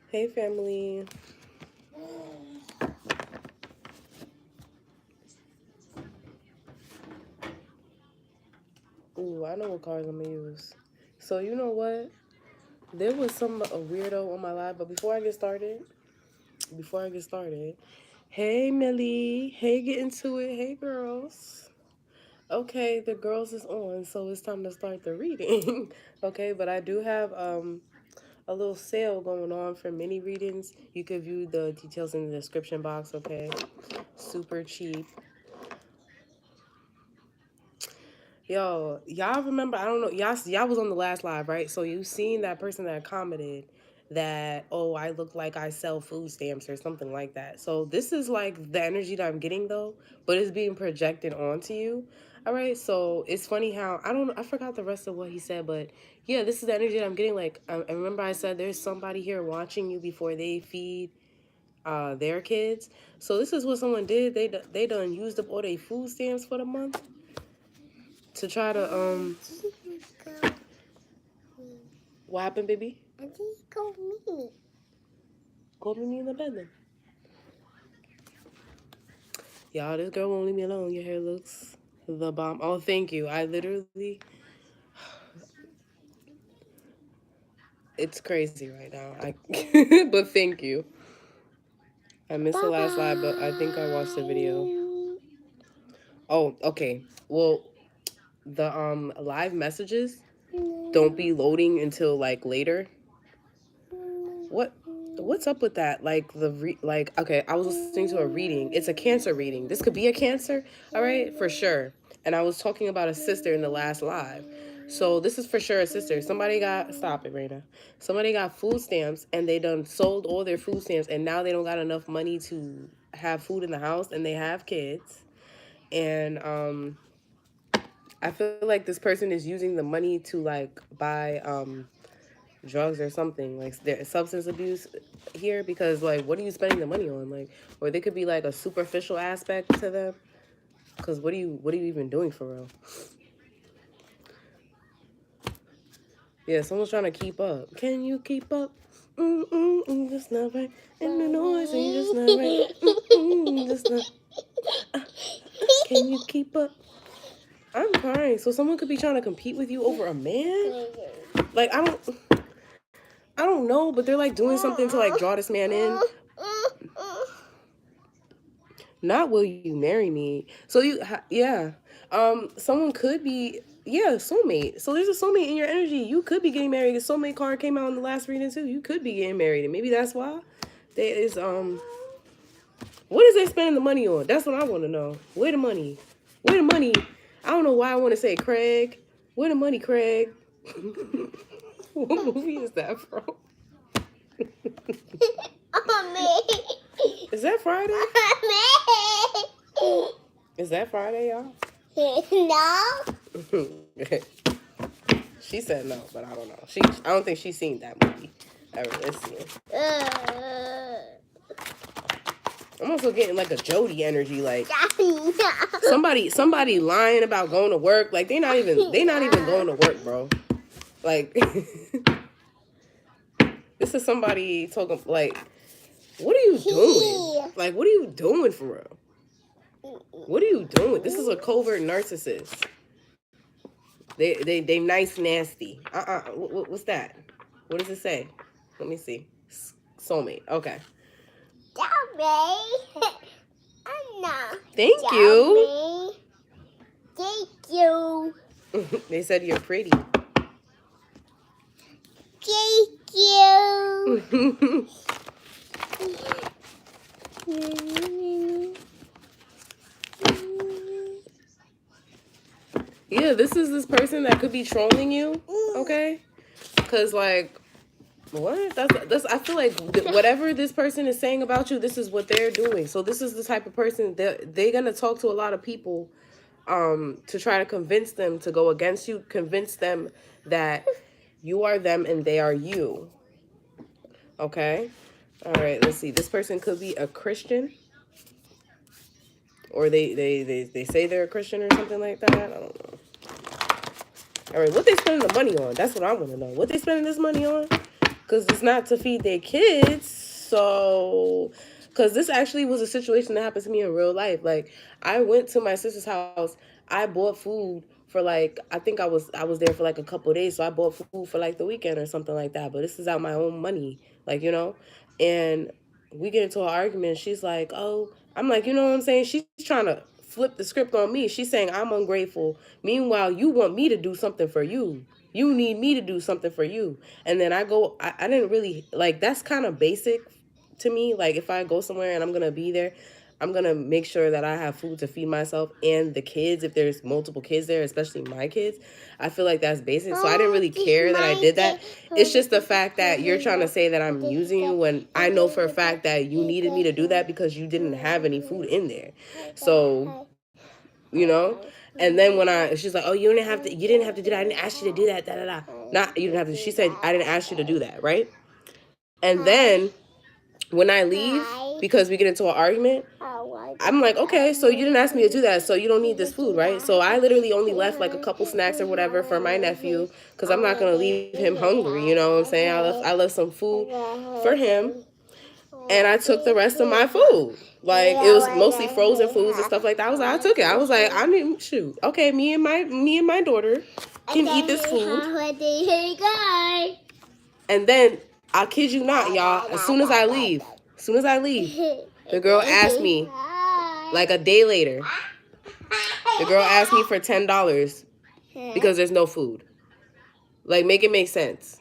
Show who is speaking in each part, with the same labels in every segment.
Speaker 1: Hey, family. Ooh, I know what cards I'm gonna use. So you know what? There was a weirdo on my live, but before I get started, hey Millie, hey, get into it, hey girls. Okay, the girls is on, so it's time to start the reading. Okay, but I do have a little sale going on for mini readings. You could view the details in the description box. Okay, super cheap. Yo, y'all remember? I don't know. Y'all was on the last live, right? So you seen that person that commented that, oh, I look like I sell food stamps or something like that. So this is like the energy that I'm getting though, but it's being projected onto you. All right. So it's funny how I forgot the rest of what he said, but yeah, this is the energy that I'm getting. Like I remember I said there's somebody here watching you before they feed their kids. So this is what someone did. They done used up all their food stamps for the month to try to what happened, baby?
Speaker 2: I just go me.
Speaker 1: Go meet me in the bed then. Y'all, this girl won't leave me alone. Your hair looks the bomb. Oh, thank you. I literally, it's crazy right now. But thank you. I missed the last live, but I think I watched the video. Oh, okay. Well, the live messages don't be loading until like later. What's up with that? Like okay, I was listening to a reading. It's a Cancer reading. This could be a Cancer, all right, for sure. And I was talking about a sister in the last live. So this is for sure a sister. Stop it, Raina. Somebody got food stamps and they done sold all their food stamps and now they don't got enough money to have food in the house and they have kids. And I feel like this person is using the money to like buy drugs or something, like there's substance abuse here, because like what are you spending the money on? Like, or they could be like a superficial aspect to them, because what are you even doing for real? Yeah, someone's trying to keep up. Can you keep up? Just not right. And the noise ain't just not right. Just not. Can you keep up? I'm crying. So someone could be trying to compete with you over a man. Like I don't know, but they're like doing something to like draw this man in. Not will you marry me? So yeah. Someone could be, yeah, soulmate. So there's a soulmate in your energy. You could be getting married. The soulmate card came out in the last reading too. You could be getting married, and maybe that's why. There is what is they spending the money on? That's what I want to know. Where the money? Where the money? I don't know why I want to say Craig. Where the money, Craig? What movie is that from? Is that Friday? Is that Friday, y'all?
Speaker 2: No.
Speaker 1: She said no, but I don't know. I don't think she's seen that movie ever. Let's see. I'm also getting like a Jody energy, like somebody lying about going to work. Like they not even going to work, bro. Like this is somebody talking like, what are you doing? Like, what are you doing for real? What are you doing? This is a covert narcissist. They nice nasty. What's that? What does it say? Let me see. Soulmate. Okay. Thank you.
Speaker 2: Thank you.
Speaker 1: They said you're pretty.
Speaker 2: Thank you.
Speaker 1: Yeah, this person that could be trolling you. Okay, because like, what? That's. I feel like whatever this person is saying about you, this is what they're doing. So this is the type of person that they're gonna talk to a lot of people, to try to convince them to go against you, convince them that you are them and they are you. Okay. All right. Let's see. This person could be a Christian, or they say they're a Christian or something like that. I don't know. All right, what they spending the money on? That's what I want to know. What they spending this money on? because it's not to feed their kids. So, because this actually was a situation that happened to me in real life. Like, I went to my sister's house. I bought food for like, I think I was there for like a couple of days, so I bought food for like the weekend or something like that. But this is out my own money, like, and we get into an argument. She's like, "Oh," I'm like, you know what I'm saying? She's trying to flip the script on me. She's saying I'm ungrateful. Meanwhile, you want me to do something for you. You need me to do something for you. And then I didn't really, like, that's kind of basic to me. Like, if I go somewhere and I'm going to be there, I'm going to make sure that I have food to feed myself and the kids, if there's multiple kids there, especially my kids. I feel like that's basic. So I didn't really care that I did that. It's just the fact that you're trying to say that I'm using you when I know for a fact that you needed me to do that because you didn't have any food in there. So, you know? And then she's like, "Oh, you didn't have to do that. I didn't ask you to do that, da da da." Not, you didn't have to, she said, "I didn't ask you to do that," right? And then when I leave, because we get into an argument, I'm like, "Okay, so you didn't ask me to do that, so you don't need this food, right?" So I literally only left like a couple snacks or whatever for my nephew, because I'm not going to leave him hungry, you know what I'm saying? I left some food for him, and I took the rest of my food. Like, it was mostly frozen foods and stuff like that. I took it. I was like, I mean, shoot. Okay, me and my daughter can eat this food. And then, I kid you not, y'all, as soon as I leave, the girl asked me, like a day later, the girl asked me for $10 because there's no food. Like, make it make sense.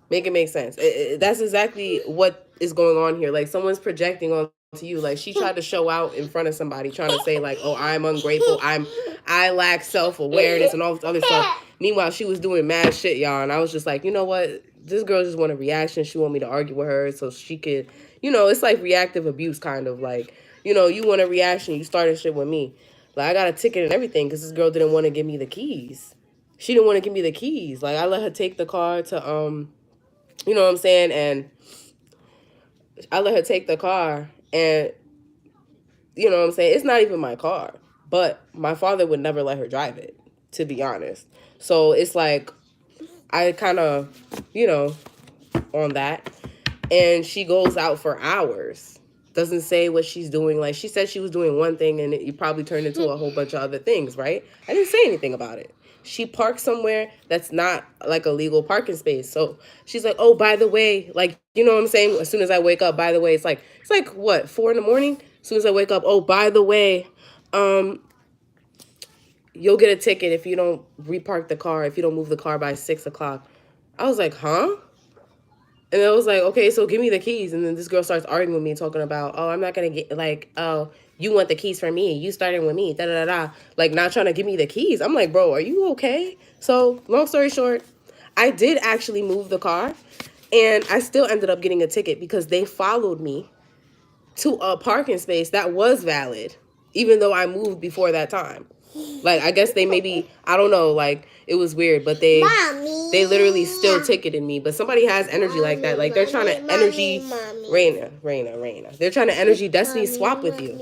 Speaker 1: Make it make sense. That's exactly what is going on here. Like, someone's projecting onto you. Like, she tried to show out in front of somebody, trying to say like, "Oh, I'm ungrateful. I lack self-awareness and all this other stuff." Meanwhile, she was doing mad shit, y'all. And I was just like, you know what? This girl just want a reaction. She want me to argue with her so she could, it's like reactive abuse, kind of like, you want a reaction. You started shit with me. Like, I got a ticket and everything because this girl didn't want to give me the keys. She didn't want to give me the keys. Like, I let her take the car to you know what I'm saying? And I let her take the car, and you know what I'm saying? It's not even my car, but my father would never let her drive it, to be honest. So it's like, I kind of, on that. And she goes out for hours. Doesn't say what she's doing. Like, she said she was doing one thing and it probably turned into a whole bunch of other things, right? I didn't say anything about it. She parked somewhere that's not like a legal parking space. So she's like, "Oh, by the way," like, you know what I'm saying? As soon as I wake up, by the way, it's like what, 4 a.m? As soon as I wake up, "Oh, by the way, you'll get a ticket if you don't repark the car, if you don't move the car by 6 o'clock." I was like, "Huh?" And I was like, "Okay, so give me the keys." And then this girl starts arguing with me, talking about, "Oh, I'm not going to get, like, oh, you want the keys from me. You starting with me, da da da da." Like, not trying to give me the keys. I'm like, "Bro, are you okay?" So, long story short, I did actually move the car. And I still ended up getting a ticket because they followed me to a parking space that was valid, even though I moved before that time. Like, I guess they maybe, I don't know, like, it was weird, but they literally still ticketed me. But somebody has energy like that. Like, they're trying to energy, Raina. They're trying to energy destiny swap with you.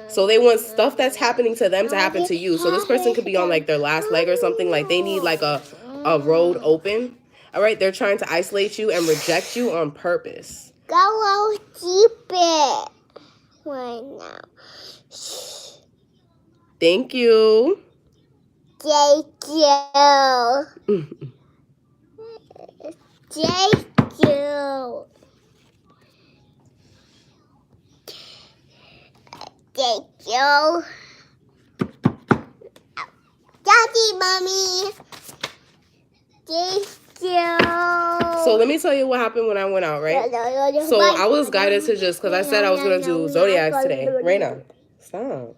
Speaker 1: So they want stuff that's happening to them to happen to you. So this person could be on like their last leg or something. Like, they need like a road open. All right, they're trying to isolate you and reject you on purpose.
Speaker 2: Go keep it right now.
Speaker 1: Thank you.
Speaker 2: Thank you. Thank you. Thank you. Daddy, Mommy. Thank you.
Speaker 1: So let me tell you what happened when I went out, right? So I was guided to just, because I said I was going to do zodiacs today. Raina, stop.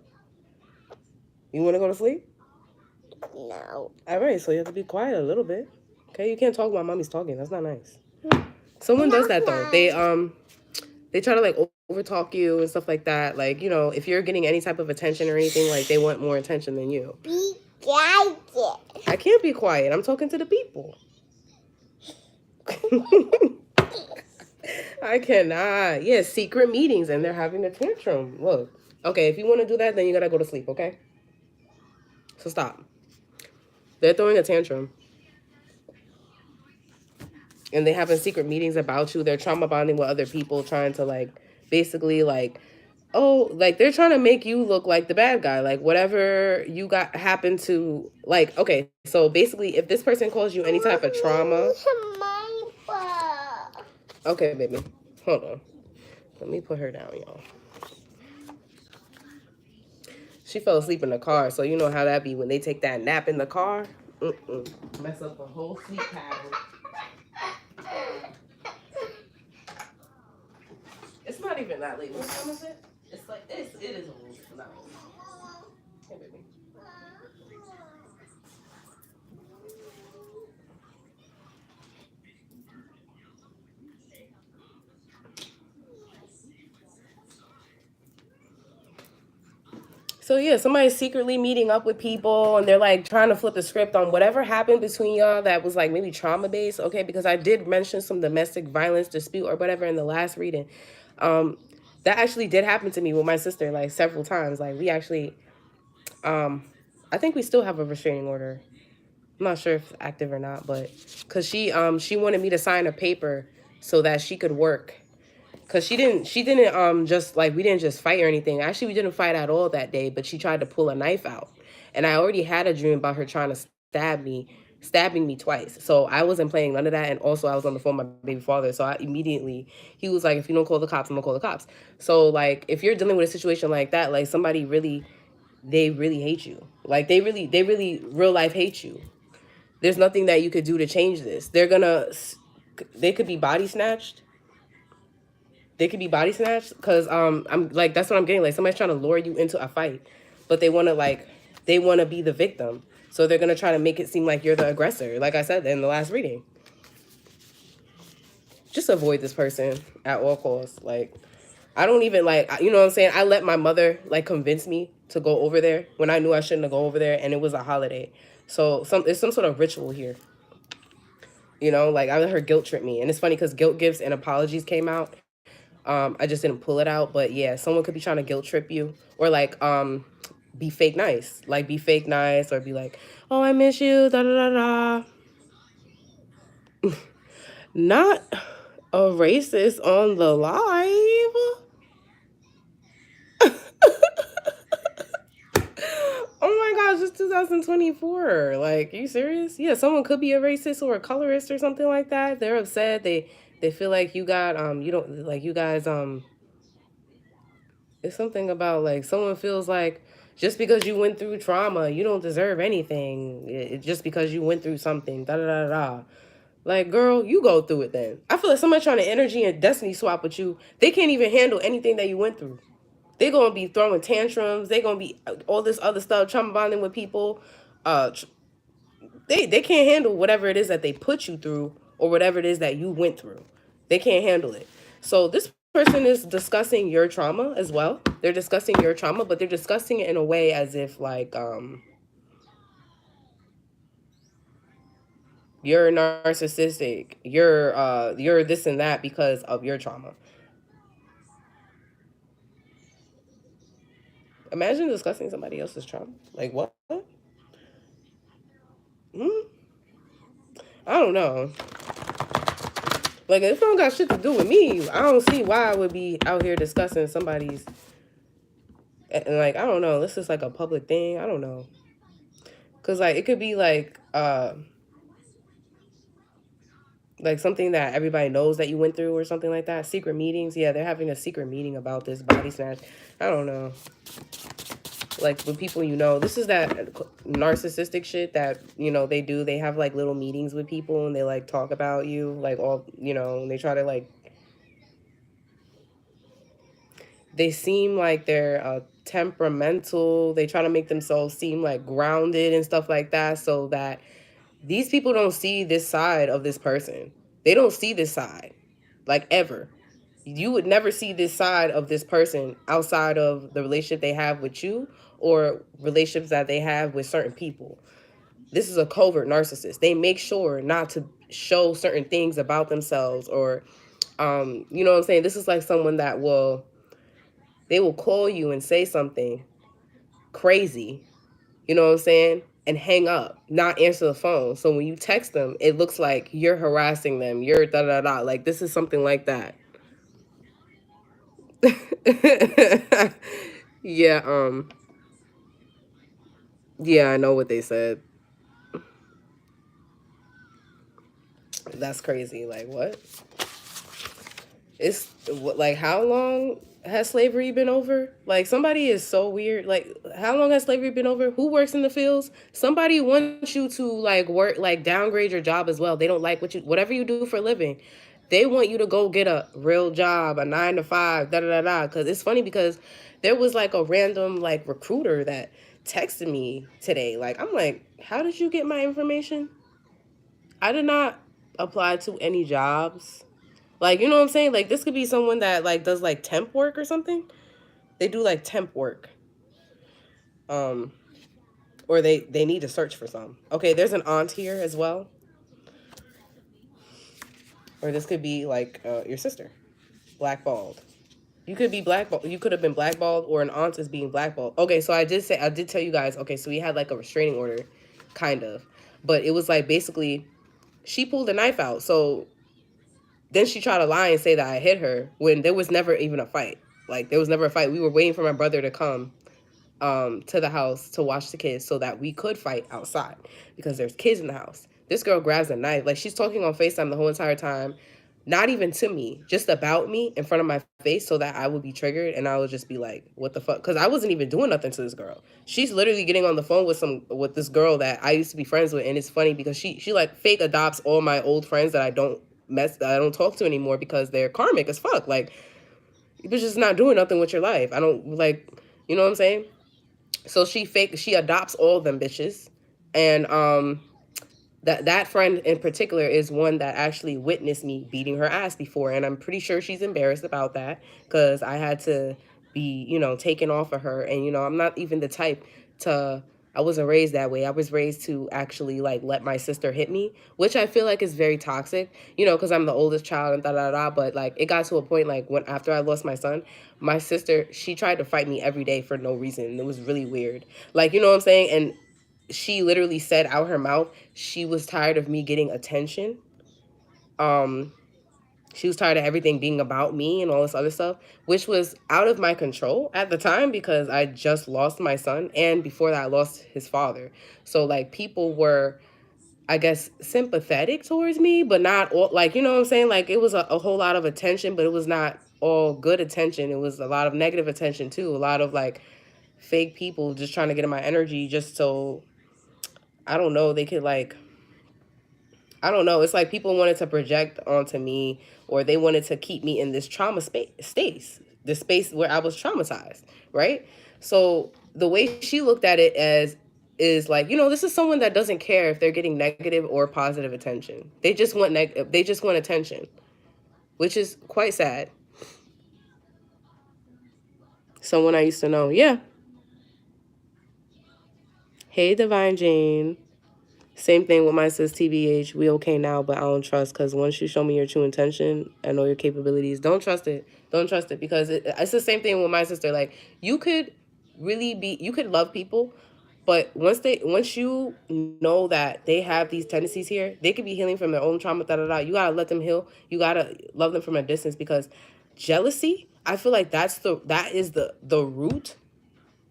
Speaker 1: You want to go to sleep?
Speaker 2: No.
Speaker 1: All right, so you have to be quiet a little bit. Okay, you can't talk while mommy's talking. That's not nice. Someone does that though. They try to like overtalk you and stuff like that. Like, if you're getting any type of attention or anything, like, they want more attention than you.
Speaker 2: Be quiet.
Speaker 1: I can't be quiet. I'm talking to the people. I cannot. Yeah, secret meetings and they're having a tantrum. Look. Okay, if you want to do that, then you gotta go to sleep, okay? So stop. They're throwing a tantrum. and they having secret meetings about you. They're trauma bonding with other people, trying to like basically like, oh, like they're trying to make you look like the bad guy, like whatever you got happened to, like, okay, so basically if this person calls you any type of trauma. Okay, baby, hold on, let me put her down, y'all. She fell asleep in the car, so you know how that be when they take that nap in the car. Mess up the whole sleep pattern. It's not even that late. What time is it? It's like it is old. Not old. Hey, baby. So yeah, somebody's secretly meeting up with people and they're like trying to flip the script on whatever happened between y'all that was like maybe trauma based. Okay, because I did mention some domestic violence dispute or whatever in the last reading. Um, that actually did happen to me with my sister like several times. Like we actually, um, I think we still have a restraining order. I'm not sure if it's active or not, but because she wanted me to sign a paper so that she could work, because she didn't just like, we didn't just fight or anything. Actually, we didn't fight at all that day, but she tried to pull a knife out, and I already had a dream about her trying to stabbing me twice. So I wasn't playing none of that, and also I was on the phone with my baby father. So I immediately, he was like, if you don't call the cops, I'm gonna call the cops. So like if you're dealing with a situation like that, like somebody really, they really hate you. Like they really real life hate you. There's nothing that you could do to change this. They could be body snatched. They could be body snatched because I'm like, that's what I'm getting. Like somebody's trying to lure you into a fight, but they want to be the victim. So they're gonna try to make it seem like you're the aggressor. Like I said in the last reading, just avoid this person at all costs. Like I don't even like, you know what I'm saying? I let my mother like convince me to go over there when I knew I shouldn't have go over there, and it was a holiday. So there's some sort of ritual here. You know, like I let her guilt trip me, and it's funny because guilt gifts and apologies came out. I just didn't pull it out, but yeah, someone could be trying to guilt trip you, or like be fake nice, like be fake nice, or be like, oh, I miss you, da da da da. Not a racist on the live. Oh my gosh, it's 2024. Like, are you serious? Yeah, someone could be a racist or a colorist or something like that. They're upset. They feel like you got you don't like you guys it's something about like someone feels like just because you went through trauma, you don't deserve anything. Just because you went through something, da da da da. Like, girl, you go through it then. I feel like somebody trying to energy and destiny swap with you. They can't even handle anything that you went through. They're gonna be throwing tantrums. They're gonna be all this other stuff, trauma bonding with people. They can't handle whatever it is that they put you through or whatever it is that you went through. They can't handle it. So this person is discussing your trauma as well. They're discussing your trauma, but they're discussing it in a way as if like you're narcissistic, you're this and that because of your trauma. Imagine discussing somebody else's trauma. Like what? Hmm? I don't know. Like if it don't got shit to do with me, I don't see why I would be out here discussing somebody's. And like I don't know, this is like a public thing. I don't know, cause like it could be like something that everybody knows that you went through or something like that. Secret meetings, yeah, they're having a secret meeting about this body snatch. I don't know, like with people you know, this is that narcissistic shit that you know they do. They have like little meetings with people and they like talk about you, like all you know, and they try to like they seem like they're temperamental. They try to make themselves seem like grounded and stuff like that, so that these people don't see this side of this person. They don't see this side, like ever. You would never see this side of this person outside of the relationship they have with you or relationships that they have with certain people. This is a covert narcissist. They make sure not to show certain things about themselves or, you know what I'm saying? This is like someone that they will call you and say something crazy. You know what I'm saying? and hang up, not answer the phone. So when you text them, it looks like you're harassing them. You're da da da. Like this is something like that. Yeah, yeah, I know what they said. That's crazy. Like what? It's like how long has slavery been over? Like somebody is so weird. Like how long has slavery been over? Who works in the fields? Somebody wants you to like work like downgrade your job as well. They don't like whatever you do for a living. They want you to go get a real job, a 9 to 5, da da da da. Cause it's funny because there was like a random like recruiter that texted me today. Like I'm like, how did you get my information? I did not apply to any jobs. Like, you know what I'm saying? Like, this could be someone that, like, does, like, temp work or something. They do, like, temp work. Um, or they need to search for some. Okay, there's an aunt here as well. Or this could be, like, your sister. Blackballed. You could be blackballed. You could have been blackballed, or an aunt is being blackballed. Okay, so I did tell you guys. Okay, so we had, like, a restraining order, kind of. But it was, like, basically, she pulled a knife out. So then she tried to lie and say that I hit her when there was never even a fight. Like there was never a fight. We were waiting for my brother to come to the house to watch the kids so that we could fight outside because there's kids in the house. This girl grabs a knife. Like she's talking on FaceTime the whole entire time, not even to me, just about me in front of my face so that I would be triggered and I would just be like, what the fuck? Because I wasn't even doing nothing to this girl. She's literally getting on the phone with this girl that I used to be friends with, and it's funny because she like fake adopts all my old friends that I don't talk to anymore because they're karmic as fuck. Like you're just not doing nothing with your life. I don't like, you know what I'm saying? So she adopts all them bitches, and that friend in particular is one that actually witnessed me beating her ass before, and I'm pretty sure she's embarrassed about that because I had to be taken off of her, and I'm not even the type to. I wasn't raised that way. I was raised to actually like let my sister hit me, which I feel like is very toxic, because I'm the oldest child and da da da. But like it got to a point like when after I lost my son, my sister she tried to fight me every day for no reason. It was really weird. Like you know what I'm saying? And she literally said out her mouth she was tired of me getting attention. Um, she was tired of everything being about me and all this other stuff, which was out of my control at the time because I just lost my son and before that I lost his father. So like people were, I guess, sympathetic towards me, but not all, like, you know what I'm saying? Like it was a whole lot of attention, but it was not all good attention. It was a lot of negative attention too. A lot of like fake people just trying to get in my energy just so I don't know, they could like I don't know. It's like people wanted to project onto me or they wanted to keep me in this space, this space where I was traumatized, right? So the way she looked at it as is like, this is someone that doesn't care if they're getting negative or positive attention. They just want attention, which is quite sad. Someone I used to know. Yeah. Hey, Divine Jane. Same thing with my sis TBH. We okay now, but I don't trust because once you show me your true intention, I know your capabilities. Don't trust it. Don't trust it because it's the same thing with my sister. Like you could you could love people, but once you know that they have these tendencies here, they could be healing from their own trauma. Da da da. You gotta let them heal. You gotta love them from a distance because jealousy. I feel like that is the root.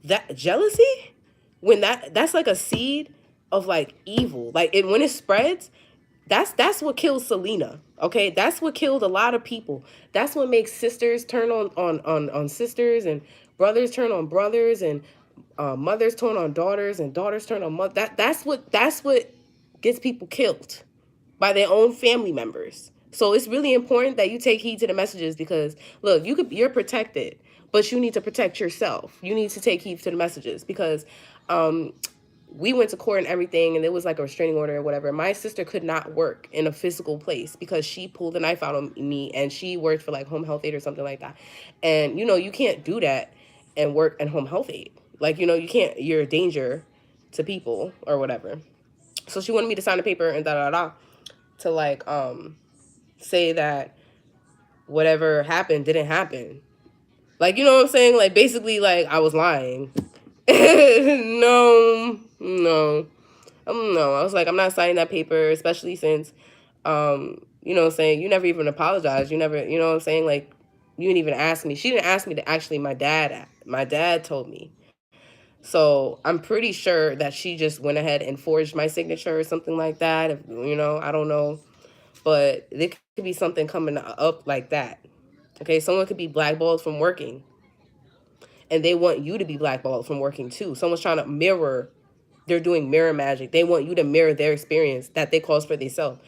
Speaker 1: That jealousy, when that's like a seed of like evil. Like when it spreads, that's what killed Selena. Okay, that's what killed a lot of people. That's what makes sisters turn on sisters and brothers turn on brothers and mothers turn on daughters and daughters turn on mother. That's what gets people killed by their own family members. So it's really important that you take heed to the messages because look, you're protected, but you need to protect yourself. You need to take heed to the messages because we went to court and everything and it was like a restraining order or whatever. My sister could not work in a physical place because she pulled a knife out on me and she worked for like home health aid or something like that. And you can't do that and work in home health aid. Like, you can't, you're a danger to people or whatever. So she wanted me to sign a paper and da da da to like say that whatever happened didn't happen. Like, you know what I'm saying? Like basically like I was lying. No. No, I was like, I'm not signing that paper, especially since, you know what I'm saying, you never even apologized. You never, you know what I'm saying? Like, you didn't even ask me. She didn't ask me to actually, my dad told me. So I'm pretty sure that she just went ahead and forged my signature or something like that. If, I don't know. But there could be something coming up like that. Okay, someone could be blackballed from working, and they want you to be blackballed from working too. Someone's trying to mirror, they're doing mirror magic. They want you to mirror their experience that they caused for themselves.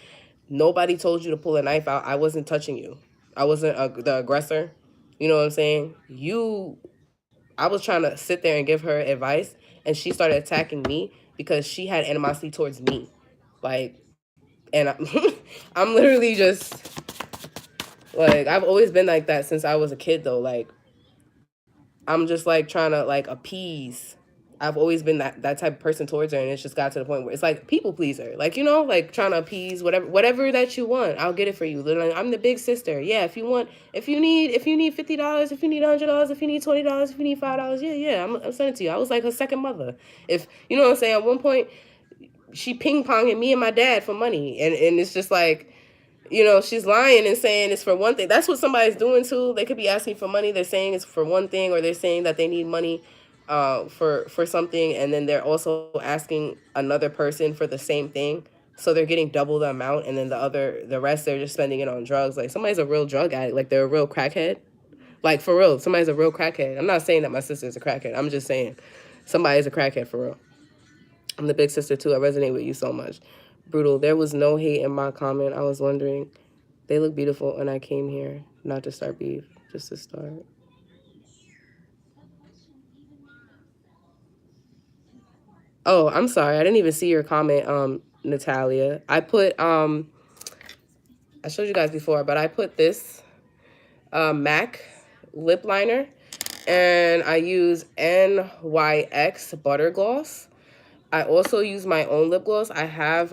Speaker 1: Nobody told you to pull a knife out. I wasn't touching you. I wasn't the aggressor. You know what I'm saying? I was trying to sit there and give her advice, and she started attacking me because she had animosity towards me. Like, and I'm literally just like, I've always been like that since I was a kid, though. Like, I'm just like trying to like appease. I've always been that type of person towards her, and it's just got to the point where it's like people pleaser, like, like trying to appease whatever that you want. I'll get it for you. Literally, I'm the big sister. Yeah, if you need $50, if you need $100, if you need $20, if you need $5, yeah, I'm sending it to you. I was like her second mother. If you know what I'm saying. At one point, she ping ponging me and my dad for money, and it's just like, she's lying and saying it's for one thing. That's what somebody's doing too. They could be asking for money. They're saying it's for one thing, or they're saying that they need money for something, and then they're also asking another person for the same thing. So they're getting double the amount, and then the rest they're just spending it on drugs. Like, somebody's a real drug addict. Like, they're a real crackhead. Like, for real, somebody's a real crackhead. I'm not saying that my sister's a crackhead. I'm just saying somebody's a crackhead for real. I'm the big sister too. I resonate with you so much. Brutal. There was no hate in my comment. I was wondering. They look beautiful, and I came here not to start beef, just to start. Oh, I'm sorry. I didn't even see your comment, Natalia. I showed you guys before, but I put this MAC lip liner, and I use NYX butter gloss. I also use my own lip gloss. I have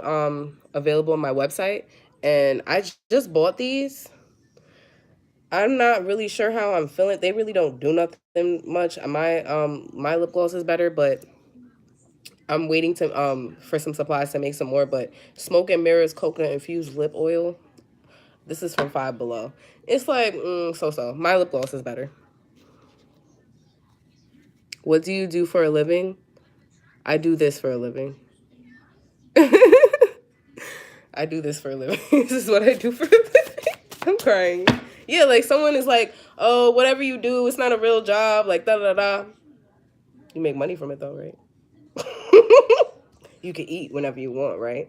Speaker 1: available on my website, and I just bought these. I'm not really sure how I'm feeling. They really don't do nothing much. My lip gloss is better, but I'm waiting to for some supplies to make some more. But Smoke and Mirrors coconut infused lip oil. This is from Five Below. It's like so. My lip gloss is better. What do you do for a living? I do this for a living. I do this for a living. This is what I do for a living. I'm crying. Yeah, like someone is like, oh, whatever you do, it's not a real job. Like, da da da. You make money from it though, right? You could eat whenever you want, right?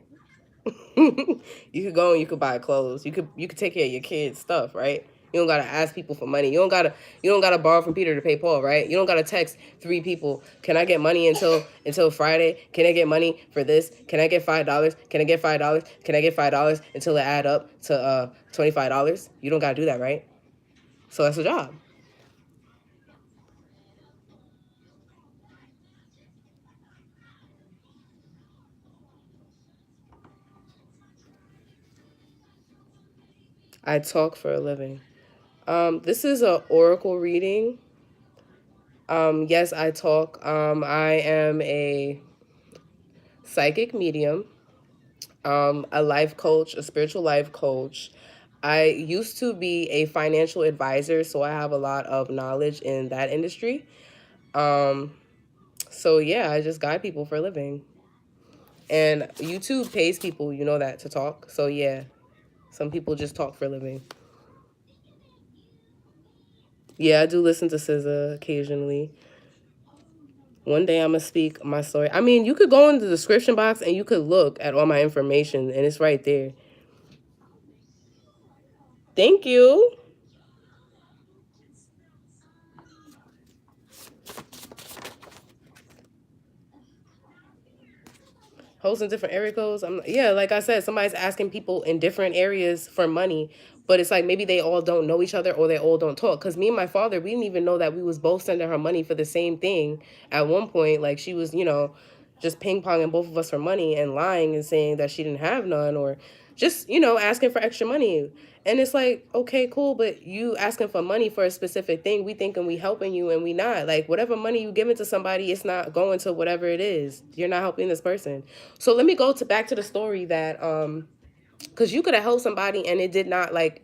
Speaker 1: You could go and you could buy clothes. You could take care of your kids' stuff, right? You don't gotta ask people for money. You don't gotta borrow from Peter to pay Paul, right? You don't gotta text three people. Can I get money until Friday? Can I get money for this? Can I get $5? Can I get $5? Can I get $5 until it add up to $25? You don't gotta do that, right? So that's a job. I talk for a living. This is a oracle reading. Yes, I talk. I am a psychic medium, a life coach, a spiritual life coach. I used to be a financial advisor, so I have a lot of knowledge in that industry. Um, so yeah, I just guide people for a living. And YouTube pays people, you know that, to talk. So yeah, some people just talk for a living. Yeah, I do listen to SZA occasionally. One day I'm gonna speak my story. I mean, you could go in the description box and you could look at all my information, and it's right there. Thank you. Hosts in different area codes. Yeah, like I said, somebody's asking people in different areas for money, but it's like maybe they all don't know each other or they all don't talk. Cause me and my father, we didn't even know that we was both sending her money for the same thing at one point. Like, she was, just ping ponging both of us for money and lying and saying that she didn't have none, or just, asking for extra money. And it's like, okay, cool, but you asking for money for a specific thing, we thinking we helping you and we not. Like, whatever money you giving to somebody, it's not going to whatever it is. You're not helping this person. So let me go to back to the story that because you could have helped somebody and it did not, like,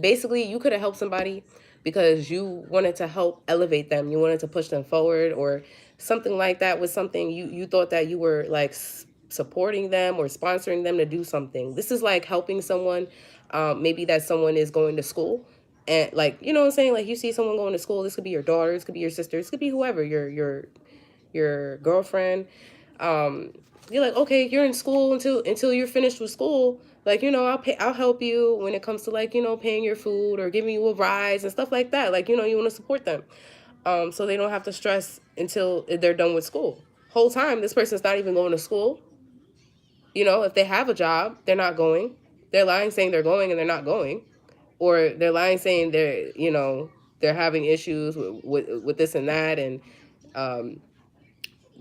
Speaker 1: basically you could have helped somebody because you wanted to help elevate them, you wanted to push them forward, or something like that. Was something you thought that you were like supporting them or sponsoring them to do something. This is like helping someone, maybe that someone is going to school, and, like, you know what I'm saying, like, you see someone going to school. This could be your daughter, this could be your sister, this could be whoever, your girlfriend. um you're like, okay, you're in school until you're finished with school. Like, I'll help you when it comes to, like, paying your food or giving you a rise and stuff like that. Like, you want to support them, so they don't have to stress until they're done with school. Whole time this person's not even going to school. If they have a job, they're not going. They're lying saying they're going and they're not going, or they're lying saying they're having issues with this and that, and um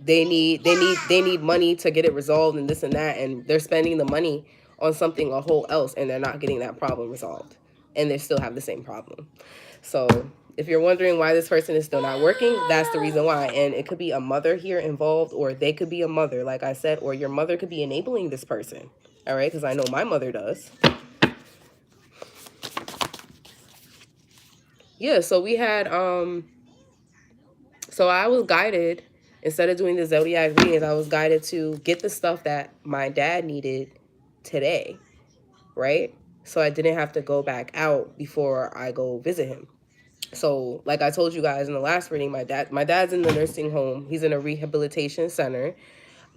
Speaker 1: they need money to get it resolved and this and that, and they're spending the money on something a whole else, and they're not getting that problem resolved, and they still have the same problem. So if you're wondering why this person is still not working, that's the reason why. And it could be a mother here involved, or they could be a mother, like I said, or your mother could be enabling this person. All right, because I know my mother does. Yeah, so we had so I was guided, instead of doing the zodiac readings, I was guided to get the stuff that my dad needed today, right? So I didn't have to go back out before I go visit him. So, like I told you guys in the last reading, my dad's in the nursing home. He's in a rehabilitation center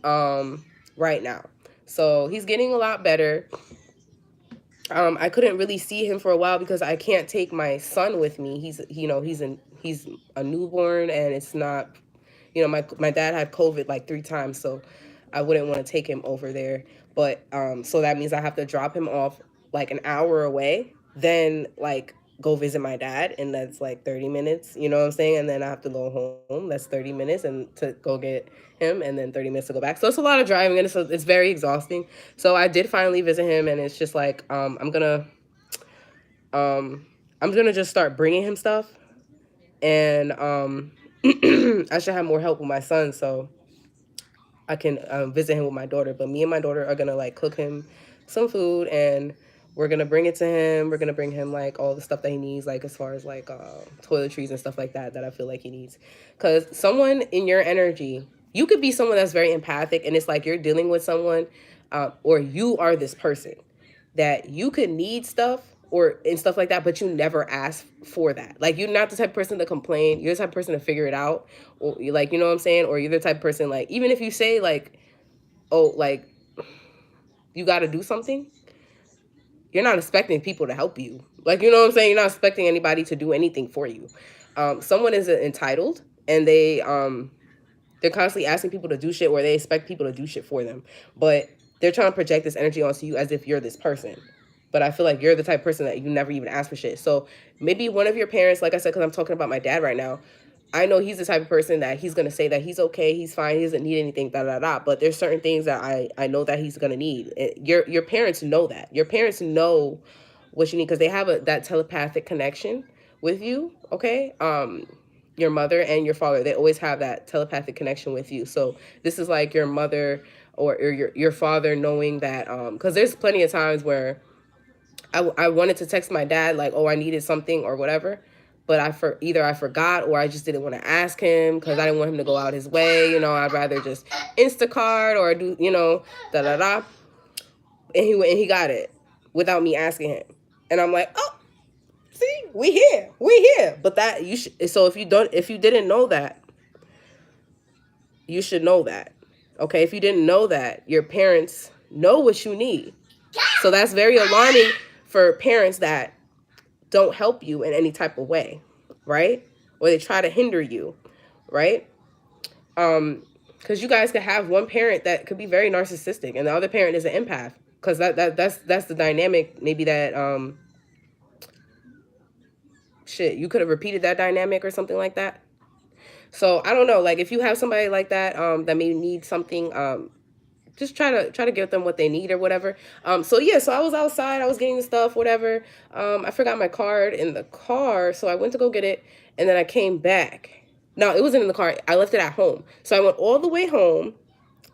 Speaker 1: right now. So he's getting a lot better. I couldn't really see him for a while because I can't take my son with me. He's a newborn, and it's not, my dad had COVID like 3 times, so I wouldn't want to take him over there. But so that means I have to drop him off like an hour away, then like go visit my dad, and that's like 30 minutes, you know what I'm saying? And then I have to go home. That's 30 minutes, and to go get him, and then 30 minutes to go back. So it's a lot of driving, and it's very exhausting. So I did finally visit him, and it's just like um I'm gonna just start bringing him stuff, and I should have more help with my son, so I can visit him with my daughter. But me and my daughter are gonna like cook him some food, and we're gonna bring it to him. We're gonna bring him like all the stuff that he needs, like as far as like toiletries and stuff like that I feel like he needs. Because someone in your energy, you could be someone that's very empathic, and it's like you're dealing with someone, or you are this person that you could need stuff or and stuff like that, but you never ask for that. Like, you're not the type of person to complain. You're the type of person to figure it out, or you, like, you know what I'm saying, or you're the type of person, like, even if you say like, oh, like, you got to do something, you're not expecting people to help you. Like, you know what I'm saying, you're not expecting anybody to do anything for you. Someone is entitled, and they're constantly asking people to do shit, or they expect people to do shit for them, but they're trying to project this energy onto you as if you're this person. But I feel like you're the type of person that you never even ask for shit. So maybe one of your parents, like I said, because I'm talking about my dad right now, I know he's the type of person that he's going to say that he's okay, he's fine, he doesn't need anything, da da da. But there's certain things that I know that he's going to need. Your parents know that. Your parents know what you need, because they have that telepathic connection with you, okay? Your mother and your father, they always have that telepathic connection with you. So this is like your mother or your father knowing that, because there's plenty of times where I wanted to text my dad like, oh, I needed something or whatever, but either I forgot, or I just didn't want to ask him because I didn't want him to go out his way. I'd rather just Instacart or do, da da da. And he went and he got it without me asking him. And I'm like, oh, see, we here. But that you should. So if you didn't know that, you should know that. Okay, if you didn't know that, your parents know what you need. So that's very alarming for parents that don't help you in any type of way, right? Or they try to hinder you, right? Because you guys could have one parent that could be very narcissistic, and the other parent is an empath. Because that's the dynamic. Maybe that shit, you could have repeated that dynamic or something like that. So I don't know. Like, if you have somebody like that that may need something, just try to give them what they need or whatever. So yeah, so I was outside, I was getting the stuff, whatever. I forgot my card in the car, so I went to go get it, and then I came back. No, it wasn't in the car. I left it at home. So I went all the way home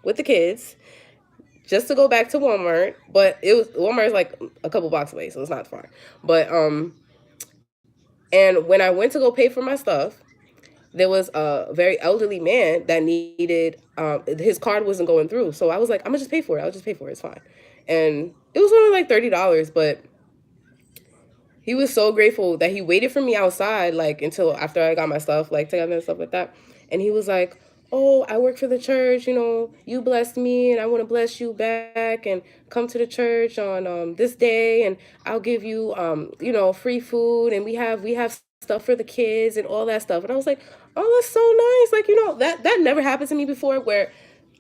Speaker 1: with the kids just to go back to Walmart. But it was Walmart is like a couple blocks away, so it's not far. But and when I went to go pay for my stuff, there was a very elderly man that needed his card wasn't going through. So I was like, I'm gonna just pay for it. I'll just pay for it. It's fine. And it was only like $30, but he was so grateful that he waited for me outside, like until after I got my stuff, like together and stuff like that. And he was like, "Oh, I work for the church. You know, you blessed me, and I want to bless you back. And come to the church on this day, and I'll give you you know, free food, and we have stuff for the kids and all that stuff." And I was like, "Oh, that's so nice. Like, you know, that never happened to me before, where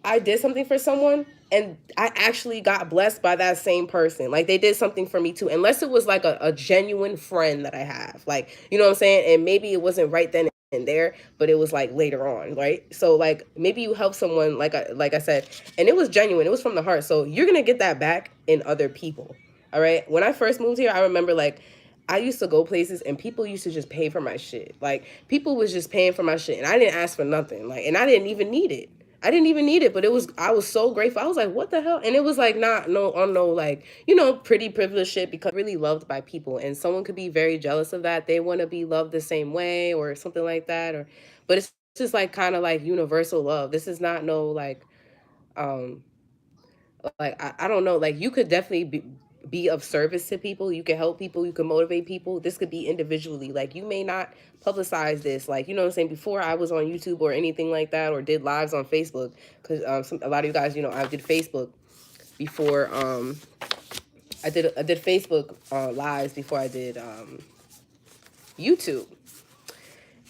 Speaker 1: I did something for someone and I actually got blessed by that same person. Like they did something for me too. Unless it was like a genuine friend that I have. Like, you know what I'm saying? And maybe it wasn't right then and there, but it was like later on, right? So like maybe you help someone like I said, and it was genuine. It was from the heart. So you're going to get that back in other people. All right? When I first moved here, I remember like I used to go places and people used to just pay for my shit. Like people was just paying for my shit and I didn't ask for nothing. Like and I didn't even need it. I didn't even need it, but I was so grateful. I was like, what the hell? And it was like not no on no like, you know, pretty privileged shit because I'm really loved by people and someone could be very jealous of that. They want to be loved the same way or something like that or but it's just like kind of like universal love. This is not no um like I don't know, like you could definitely be of service to people. You can help people, you can motivate people. This could be individually. Like you may not publicize this, like you know what I'm saying, before I was on YouTube or anything like that or did lives on Facebook because a lot of you guys, you know, I did Facebook before I did Facebook lives before I did YouTube.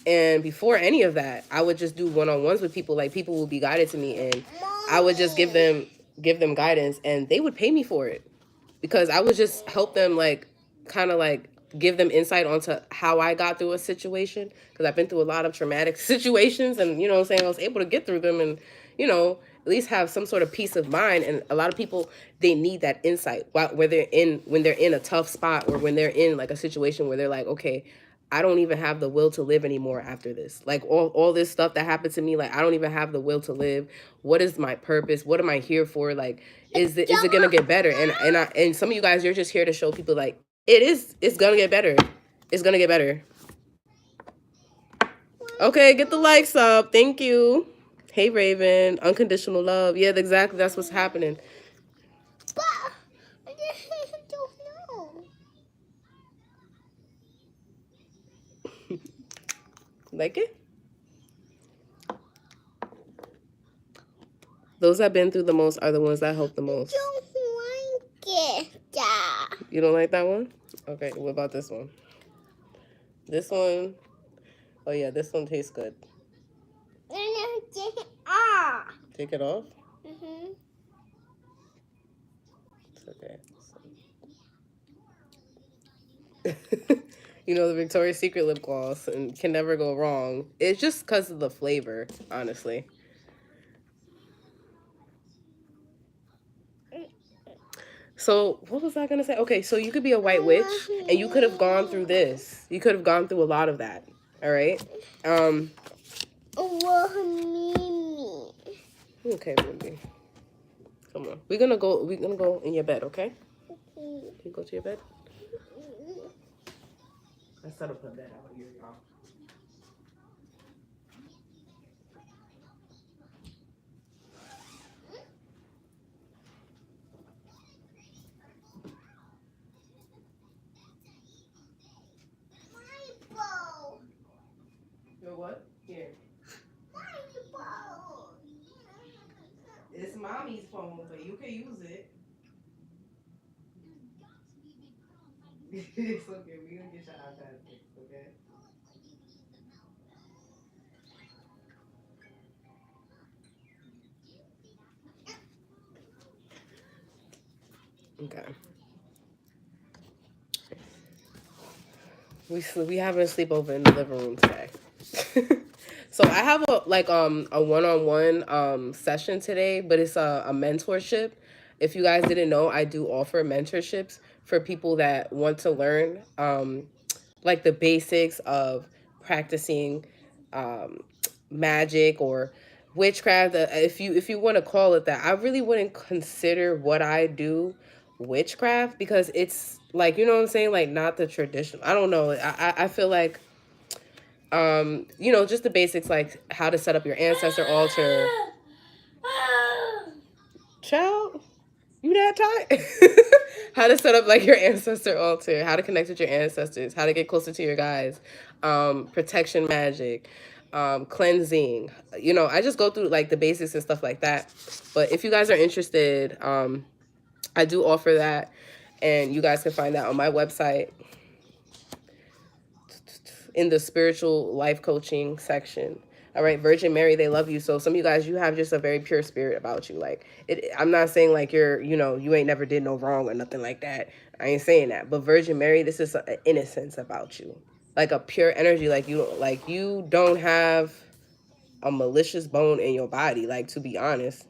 Speaker 1: And before any of that, I would just do one-on-ones with people. Like people would be guided to me and I would just give them guidance and they would pay me for it because I would just help them like kind of like give them insight onto how I got through a situation because I've been through a lot of traumatic situations and you know what I'm saying, I was able to get through them and you know at least have some sort of peace of mind. And a lot of people, they need that insight where they're in when they're in a tough spot or when they're in like a situation where they're like, okay, I don't even have the will to live anymore after this. Like all this stuff that happened to me, like I don't even have the will to live. What is my purpose? What am I here for? Like, is it gonna get better? And some of you guys, you're just here to show people like it's gonna get better. It's gonna get better. Okay, get the likes up. Thank you. Hey Raven, unconditional love. Yeah, exactly. That's what's happening.
Speaker 2: But I don't know.
Speaker 1: Like it? Those that have been through the most are the ones that help the most.
Speaker 2: I don't like it.
Speaker 1: You don't like that one? Okay, what about this one? This one, oh yeah, this one tastes good.
Speaker 2: Take it off.
Speaker 1: Take it off?
Speaker 2: Mhm.
Speaker 1: It's okay. You know, the Victoria's Secret lip gloss and can never go wrong. It's just because of the flavor, honestly. So what was I gonna say? Okay, so you could be a white witch and you could have gone through this. You could have gone through a lot of that. All right. Okay, baby. Come on. We're gonna go in your bed, okay? Can you go to your bed? I set up a bed out here, y'all. Your what? Here. It's mommy's phone, but you can use it. It's okay. We're gonna get your iPad fixed, okay? Okay. We having a sleepover in the living room today. So I have a one-on-one session today, but it's a mentorship. If you guys didn't know, I do offer mentorships for people that want to learn like the basics of practicing um, magic or witchcraft. If you want to call it that, I really wouldn't consider what I do witchcraft because it's like, you know what I'm saying, like not the traditional. I don't know. I feel like just the basics, like how to set up your ancestor altar. Child, you that tight? How to set up like your ancestor altar, how to connect with your ancestors, how to get closer to your guys, protection magic, cleansing. I just go through like the basics and stuff like that. But if you guys are interested, I do offer that, and you guys can find that on my website in the spiritual life coaching section. All right, Virgin Mary, they love you. So some of you guys, you have just a very pure spirit about you. Like I'm not saying like you ain't never did no wrong or nothing like that. I ain't saying that. But Virgin Mary, this is an innocence about you, like a pure energy. Like you don't have a malicious bone in your body. Like, to be honest,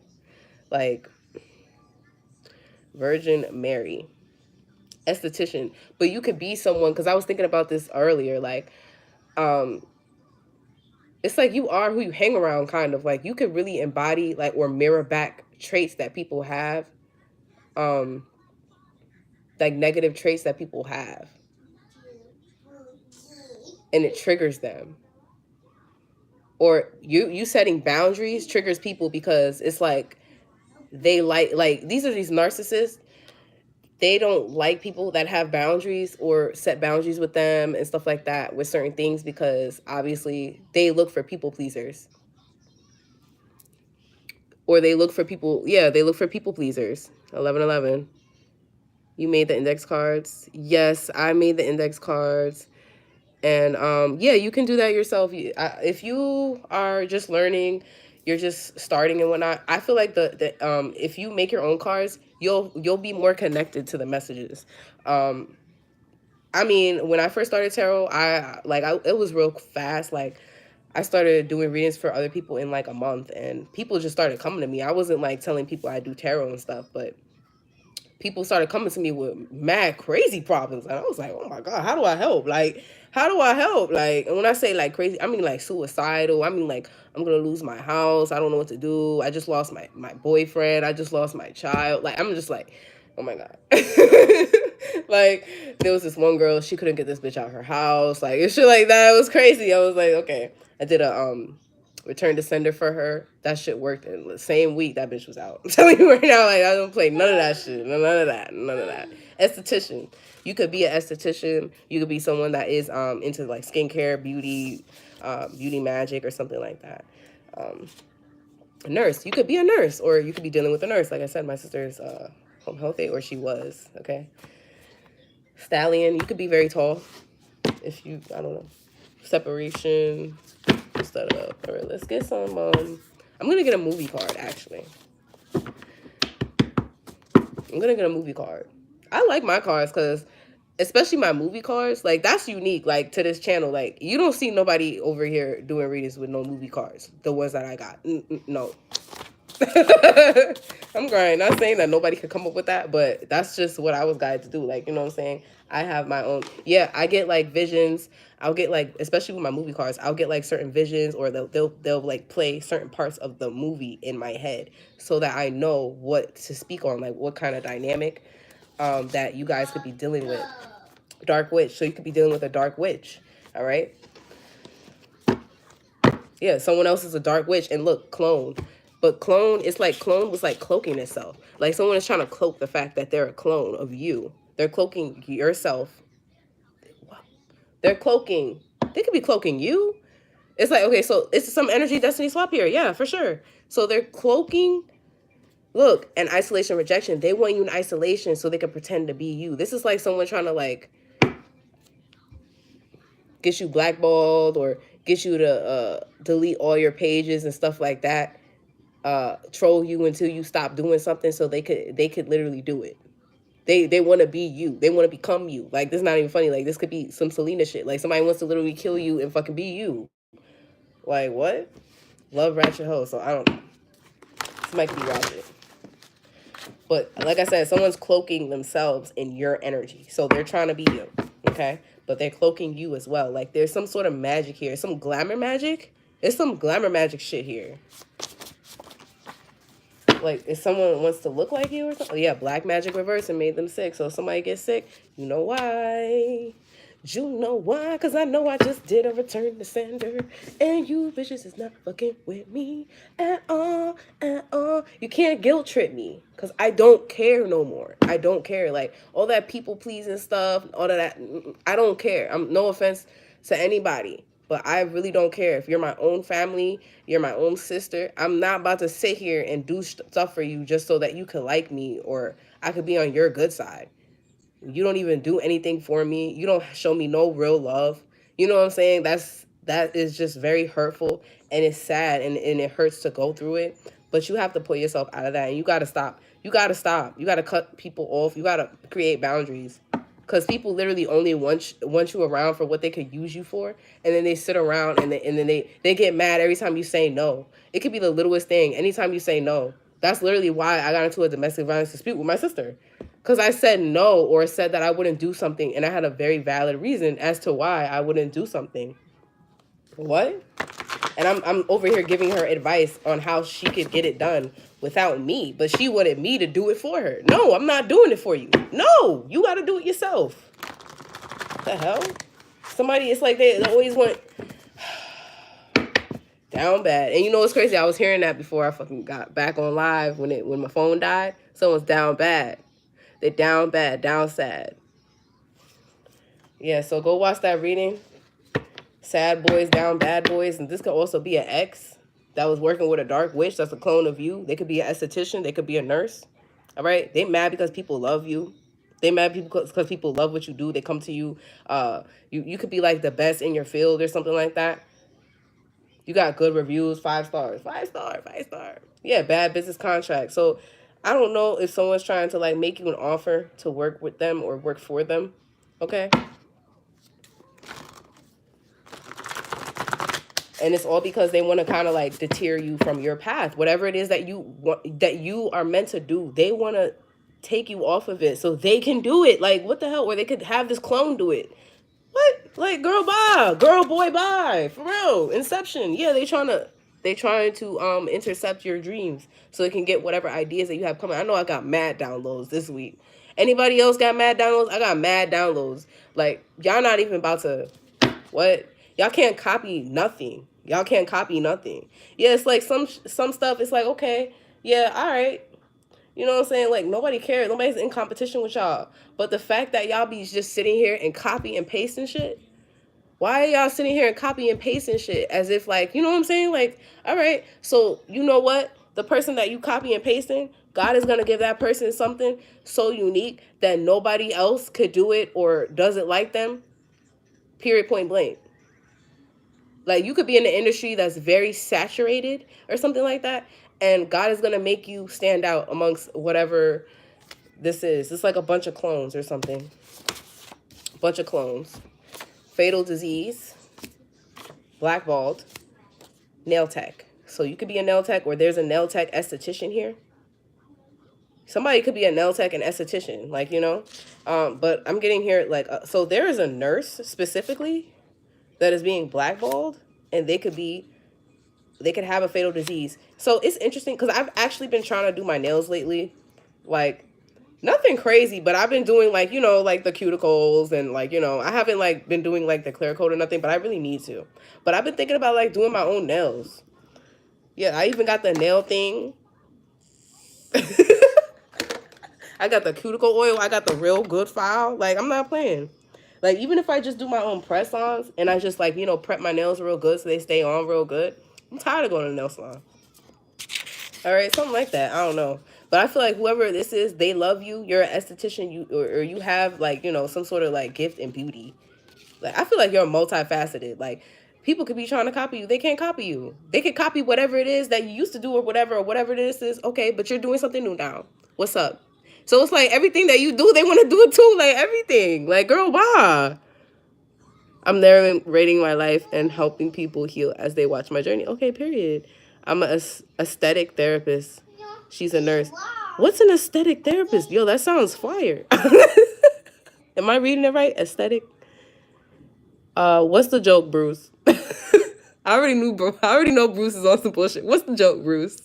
Speaker 1: like Virgin Mary, esthetician. But you could be someone, because I was thinking about this earlier. Like, um, it's like you are who you hang around, kind of. Like you could really embody like or mirror back traits that people have, um like negative traits that people have, and it triggers them. Or you setting boundaries triggers people because it's like they like these are these narcissists. They don't like people that have boundaries or set boundaries with them and stuff like that with certain things, because obviously they look for people pleasers, or they look for people pleasers. 1111. You made the index cards. Yes, I made the index cards. And yeah, you can do that yourself. If you are just learning, you're just starting and whatnot, I feel like the if you make your own cards, you'll be more connected to the messages. Um, I mean, when I first started tarot, it was real fast. Like I started doing readings for other people in like a month, and people just started coming to me. I wasn't like telling people I do tarot and stuff, but people started coming to me with mad crazy problems, and I was like, oh my god, how do I help? Like, how do I help? Like, and when I say like crazy, I mean like suicidal. I mean like I'm gonna lose my house. I don't know what to do. I just lost my boyfriend. I just lost my child. Like, I'm just like, oh my god. Like, there was this one girl, she couldn't get this bitch out her house. Like, and shit like that. It was crazy. I was like, okay. I did a return to sender for her. That shit worked in the same week that bitch was out. I'm telling you right now, like I don't play none of that shit. None of that. None of that. Esthetician. You could be an esthetician. You could be someone that is into like skincare, beauty, beauty magic or something like that. Um, a nurse. You could be a nurse, or you could be dealing with a nurse. Like I said, my sister's home health aide, or she was. Okay. Stallion. You could be very tall. If you, I don't know, separation. Set up. All right, let's get some. I'm gonna get a movie card. Actually, I'm gonna get a movie card. I like my cards because, especially my movie cards, like that's unique. Like to this channel, like you don't see nobody over here doing readings with no movie cards. The ones that I got, no. I'm crying. Not saying that nobody could come up with that, but that's just what I was guided to do. Like, you know what I'm saying? I have my own. Yeah, I get like visions. I'll get like, especially with my movie cards, I'll get like certain visions, or they'll like play certain parts of the movie in my head, so that I know what to speak on, like what kind of dynamic that you guys could be dealing with. Dark witch. So you could be dealing with a dark witch. All right. Yeah, someone else is a dark witch, and look, clone. But clone, it's like clone was like cloaking itself. Like someone is trying to cloak the fact that they're a clone of you. They're cloaking yourself. They're cloaking. They could be cloaking you. It's like, okay, so it's some energy destiny swap here. Yeah, for sure. So they're cloaking. Look, and isolation rejection. They want you in isolation so they can pretend to be you. This is like someone trying to like get you blackballed, or get you to delete all your pages and stuff like that. Troll you until you stop doing something, so they could literally do it. They want to be you. They want to become you. Like, this is not even funny. Like, this could be some Selena shit. Like, somebody wants to literally kill you and fucking be you. Like what? Love ratchet hoes. So I don't. This might be ratchet. But like I said, someone's cloaking themselves in your energy. So they're trying to be you. Okay? But they're cloaking you as well. Like there's some sort of magic here. Some glamour magic. There's some glamour magic shit here. Like if someone wants to look like you or something. Yeah, black magic reverse and made them sick. So if somebody gets sick, you know why. You know why? Cause I know I just did a return to sender. And you bitches is not fucking with me at all, at all. You can't guilt trip me. Cause I don't care no more. I don't care. Like all that people pleasing stuff, all of that. I don't care. I'm no offense to anybody. But I really don't care. If you're my own family, you're my own sister, I'm not about to sit here and do stuff for you just so that you could like me or I could be on your good side. You don't even do anything for me. You don't show me no real love. You know what I'm saying? That is just very hurtful and it's sad and it hurts to go through it. But you have to pull yourself out of that and you gotta stop. You gotta stop. You gotta cut people off. You gotta create boundaries. Because people literally only want you around for what they could use you for, and then they sit around and then they get mad every time you say no. It could be the littlest thing. Anytime you say no, that's literally why I got into a domestic violence dispute with my sister, because I said no or said that I wouldn't do something, and I had a very valid reason as to why I wouldn't do something. What? And I'm over here giving her advice on how she could get it done without me, but she wanted me to do it for her. No, I'm not doing it for you. No, you got to do it yourself. What the hell? Somebody, it's like they always want down bad. And you know what's crazy? I was hearing that before I fucking got back on live when my phone died. Someone's down bad. They down bad, down sad. Yeah, so go watch that reading. Sad boys, down bad boys. And this could also be an ex that was working with a dark witch that's a clone of you. They could be an esthetician. They could be a nurse. All right? They mad because people love you. They mad because people love what you do. They come to you. You could be like the best in your field or something like that. You got good reviews, 5 stars, 5 star, 5 star. Yeah, bad business contract. So I don't know if someone's trying to like make you an offer to work with them or work for them. Okay? And it's all because they want to kind of like deter you from your path. Whatever it is that you want, that you are meant to do, they want to take you off of it so they can do it. Like what the hell? Or they could have this clone do it. What? Like girl bye, girl boy bye. For real. Inception. Yeah, they trying to intercept your dreams so they can get whatever ideas that you have coming. I know I got mad downloads this week. Anybody else got mad downloads? I got mad downloads. Like y'all not even about to what? Y'all can't copy nothing. Y'all can't copy nothing. Yeah, it's like some stuff. It's like okay, yeah, all right. You know what I'm saying? Like nobody cares. Nobody's in competition with y'all. But the fact that y'all be just sitting here and copy and pasting shit. Why are y'all sitting here and copy and pasting shit as if like you know what I'm saying? Like all right, so you know what? The person that you copy and pasting, God is gonna give that person something so unique that nobody else could do it or does it like them. Period. Point blank. Like you could be in an industry that's very saturated or something like that, and God is gonna make you stand out amongst whatever this is. It's like a bunch of clones or something. Bunch of clones. Fatal disease. Blackballed. Nail tech. So you could be a nail tech, or there's a nail tech esthetician here. Somebody could be a nail tech and esthetician, like you know. But I'm getting here like so there is a nurse specifically that is being blackballed, and they could have a fatal disease. So it's interesting because I've actually been trying to do my nails lately, like nothing crazy, but I've been doing like you know like the cuticles and like you know I haven't like been doing like the clear coat or nothing, but I really need to. But I've been thinking about like doing my own nails. Yeah, I even got the nail thing. I got the cuticle oil. I got the real good file. Like I'm not playing. Like even if I just do my own press-ons and I just like you know prep my nails real good so they stay on real good. I'm tired of going to the nail salon. All right, something like that. I don't know, but I feel like whoever this is, they love you. You're an esthetician. Or you have like you know some sort of like gift in beauty. Like I feel like you're multifaceted. Like people could be trying to copy you. They can't copy you. They could copy whatever it is that you used to do or whatever this is. Okay, but you're doing something new now. What's up? So it's like everything that you do, they want to do it too. Like everything. Like girl, why? I'm narrating my life and helping people heal as they watch my journey. Okay, period. I'm a aesthetic therapist. She's a nurse. What's an aesthetic therapist? Yo, that sounds fire. Am I reading it right? Aesthetic. What's the joke, Bruce? I already knew, bro. I already know Bruce is on some bullshit. What's the joke, Bruce?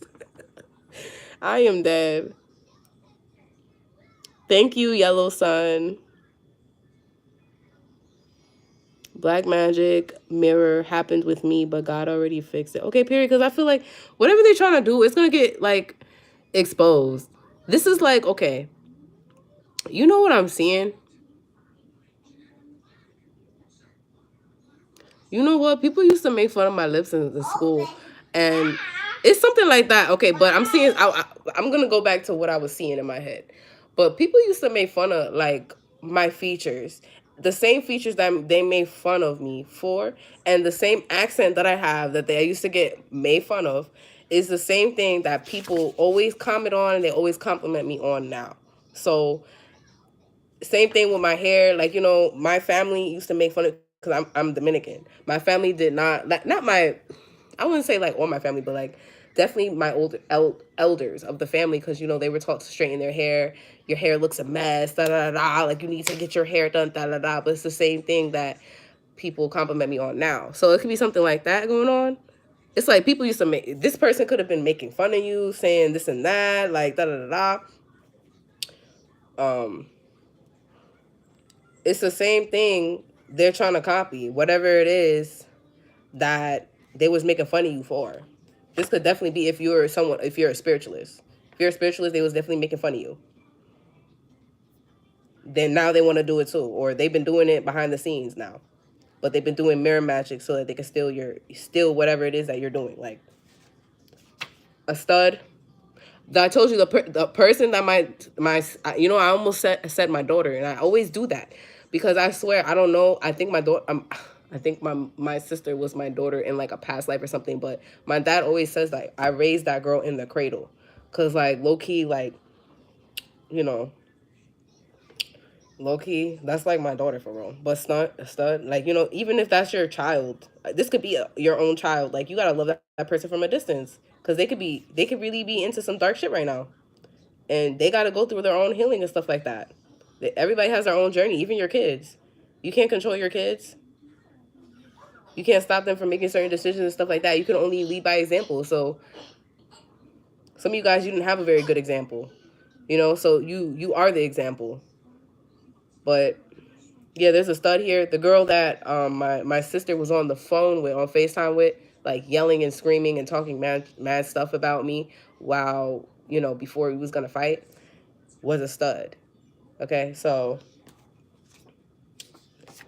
Speaker 1: I am dead. Thank you, Yellow Sun. Black magic mirror happened with me, but God already fixed it. Okay, period. Because I feel like whatever they're trying to do, it's gonna get like exposed. This is like, okay, you know what I'm seeing? You know what? People used to make fun of my lips in school, and it's something like that. Okay, but I'm seeing. I'm gonna go back to what I was seeing in my head. But people used to make fun of like my features, the same features that they made fun of me for, and the same accent that I have that they used to get made fun of, is the same thing that people always comment on and they always compliment me on now. So same thing with my hair. Like, you know, my family used to make fun of because I'm Dominican. My family did not like, not my, I wouldn't say like all my family, but like definitely my older elders of the family, because you know they were taught to straighten their hair. Your hair looks a mess, da da da. Like you need to get your hair done, da da da. But it's the same thing that people compliment me on now. So it could be something like that going on. It's like people used to make, this person could have been making fun of you, saying this and that, like da da da da. It's the same thing they're trying to copy, whatever it is that they was making fun of you for. This could definitely be if you're someone, if you're a spiritualist. If you're a spiritualist, they was definitely making fun of you. Then now they want to do it too, or they've been doing it behind the scenes now, but they've been doing mirror magic so that they can steal whatever it is that you're doing, like a stud. I told you the person that my you know, I almost said my daughter, and I always do that because I swear I don't know. I think my daughter. I think my sister was my daughter in like a past life or something. But my dad always says like I raised that girl in the cradle, cause like low key, like, you know, low key, that's like my daughter for real. But stud, like, you know, even if that's your child, this could be your own child. Like you gotta love that person from a distance, cause they could really be into some dark shit right now, and they got to go through their own healing and stuff like that. Everybody has their own journey, even your kids. You can't control your kids. You can't stop them from making certain decisions and stuff like that. You can only lead by example. So some of you guys, you didn't have a very good example, you know. So you are the example. But yeah, there's a stud here. The girl that my sister was on the phone with, on FaceTime with, like yelling and screaming and talking mad stuff about me while, you know, before we was gonna fight, was a stud. Okay, so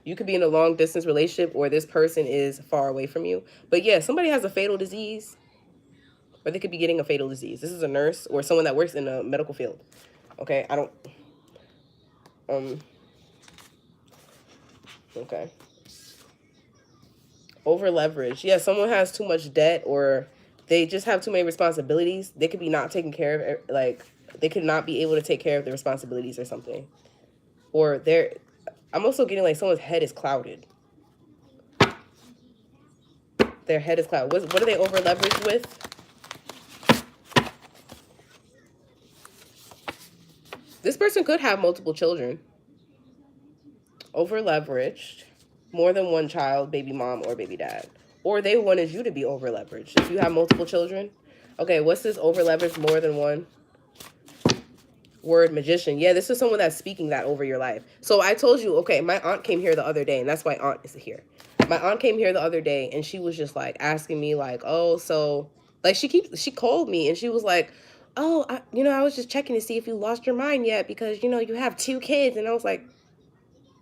Speaker 1: you could be in a long distance relationship or this person is far away from you. But yeah, somebody has a fatal disease, or they could be getting a fatal disease. This is a nurse or someone that works in the medical field. Okay, I don't um okay. Over leverage. Yeah, someone has too much debt, or they just have too many responsibilities. They could be not taking care of, like, they could not be able to take care of their responsibilities or something. Or they're, I'm also getting like someone's head is clouded. Their head is clouded. What are they over leveraged with? This person could have multiple children. Over leveraged, more than one child, baby mom or baby dad. Or they wanted you to be over leveraged. If you have multiple children. Okay, what's this over leveraged more than one? Word magician. Yeah, this is someone that's speaking that over your life. So I told you, okay, my aunt came here the other day, and that's why aunt is here. My aunt came here the other day, and she was just like asking me like, oh, so like she called me and she was like, oh, you know, I was just checking to see if you lost your mind yet because, you know, you have two kids. And I was like,